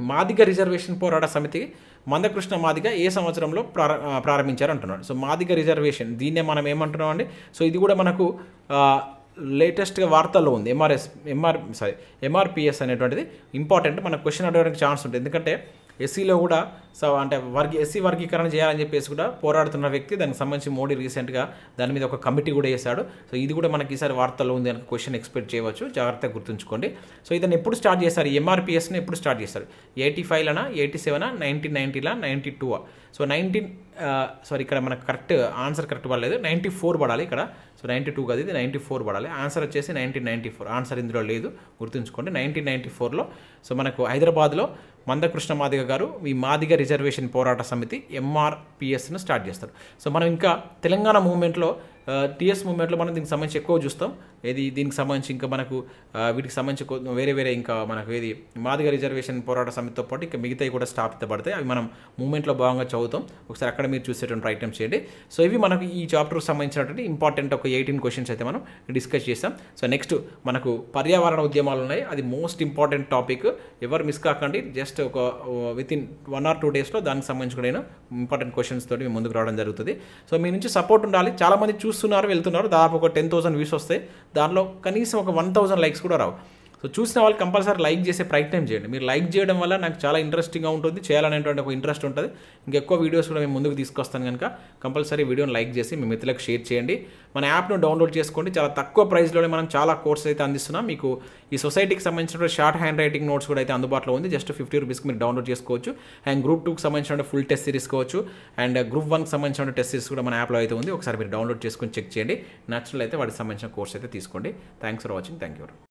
మాదిగ రిజర్వేషన్ పోరాట సమితి మందకృష్ణ మాదిగ ఏ సంవత్సరంలో ప్రారంభించారు అంటున్నాడు. సో మాదిగ రిజర్వేషన్ దీన్నే మనం ఏమంటున్నాం అండి. సో ఇది కూడా మనకు లేటెస్ట్గా వార్తల్లో ఉంది. ఎంఆర్పిఎస్ అనేటువంటిది ఇంపార్టెంట్. మనకు క్వశ్చన్ అడగడానికి ఛాన్స్ ఉంటుంది. ఎందుకంటే ఎస్సీలో కూడా అంటే ఎస్సీ వర్గీకరణ చేయాలని చెప్పేసి కూడా పోరాడుతున్న వ్యక్తి. దానికి సంబంధించి మోడీ రీసెంట్గా దాని మీద ఒక కమిటీ కూడా వేశాడు. సో ఇది కూడా మనకి ఈసారి వార్తల్లో ఉంది అని క్వశ్చన్ ఎక్స్పెక్ట్ చేయవచ్చు, జాగ్రత్తగా గుర్తుంచుకోండి. సో ఇతను ఎప్పుడు స్టార్ట్ చేశారు, ఎంఆర్పిఎస్ని ఎప్పుడు స్టార్ట్ చేశారు? 85లనా, 87, 1990లా, 92? సో ఇక్కడ మనకు ఆన్సర్ కరెక్ట్ పడలేదు. 94 పడాలి ఇక్కడ. సో 92 కాదు, ఇది 94 పడాలి. ఆన్సర్ వచ్చేసి 1994. ఆన్సర్ ఇందులో లేదు, గుర్తుంచుకోండి. 1994లో సో మనకు హైదరాబాద్లో మందకృష్ణ మాదిగ గారు ఈ మాదిగ రిజర్వేషన్ పోరాట సమితి ఎంఆర్పిఎస్ను స్టార్ట్ చేస్తారు. సో మనం ఇంకా తెలంగాణ మూవ్మెంట్లో టీఎస్ మూవ్మెంట్లో మనం దీనికి సంబంధించి ఎక్కువ చూస్తాం. దీనికి సంబంధించి ఇంకా మనకు వీటికి సంబంధించి వేరే ఇంకా మనకు మాదిగ రిజర్వేషన్ పోరాట సమితితో పాటు ఇంకా మిగతాయి కూడా స్థాపితపడతాయి. అవి మనం మూవ్మెంట్లో భాగంగా చదువుతాం. ఒకసారి అక్కడ మీరు చూసేటువంటి ప్రయత్నం చేయండి. సో ఇవి మనకు ఈ చాప్టర్కి సంబంధించినటువంటి ఇంపార్టెంట్ ఒక 18 క్వశ్చన్స్ అయితే మనం డిస్కస్ చేస్తాం. సో నెక్స్ట్ మనకు పర్యావరణ ఉద్యమాలు ఉన్నాయి. అది మోస్ట్ ఇంపార్టెంట్ టాపిక్, ఎవరు మిస్ కాకండి. జస్ట్ ఒక వితిన్ 1 or 2 డేస్లో దానికి సంబంధించి కూడా నేను ఇంపార్టెంట్ క్వశ్చన్స్ తోటి మేము ముందుకు రావడం జరుగుతుంది. సో మీ నుంచి సపోర్ట్ ఉండాలి. చాలామంది చూస్తున్నారు, వెళ్తున్నారు. దాదాపు ఒక 10,000 వ్యూస్ వస్తాయి. దానిలో కనీసం ఒక 1,000 లైక్స్ కూడా రావు. సో చూసిన వాళ్ళు కంపల్సరీ లైక్ చేసే ప్రయత్నం చేయండి. మీరు లైక్ చేయడం వల్ల నాకు చాలా ఇంట్రెస్టింగ్గా ఉంటుంది, చేయాలనేటువంటి ఒక ఇంట్రెస్ట్ ఉంటుంది. ఇంకెక్కువ వీడియోస్ కూడా మేము ముందుకు తీసుకొస్తాను కనుక కంపల్సరీ వీడియోని లైక్ చేసి మీ మిత్రులకు షేర్ చేయండి. మన యాప్ను డౌన్లోడ్ చేసుకోండి. చాలా తక్కువ ప్రైస్లోనే మనం చాలా కోర్సెస్ అయితే అందిస్తున్నాం. మీకు ఈ సొసైటీకి సంబంధించిన షార్ట్ హ్యాండ్ రైటింగ్ నోట్స్ కూడా అయితే అందుబాటులో ఉంది. జస్ట్ 50 రూపీస్కి మీరు డౌన్లోడ్ చేసుకోవచ్చు. అండ్ గ్రూప్ 2కి సంబంధించిన ఫుల్ టెస్ట్ సిరీస్ కావచ్చు, అండ్ గ్రూప్ 1కి సంబంధించిన టెస్ట్ సిరీస్ కూడా మన యాప్లో అయితే ఉంది. ఒకసారి మీరు డౌన్లోడ్ చేసుకొని చెక్ చేయండి. నచ్చినట్లయితే వాటికి సంబంధించిన కోర్స్ అయితే తీసుకోండి. Thanks for watching. Thank you.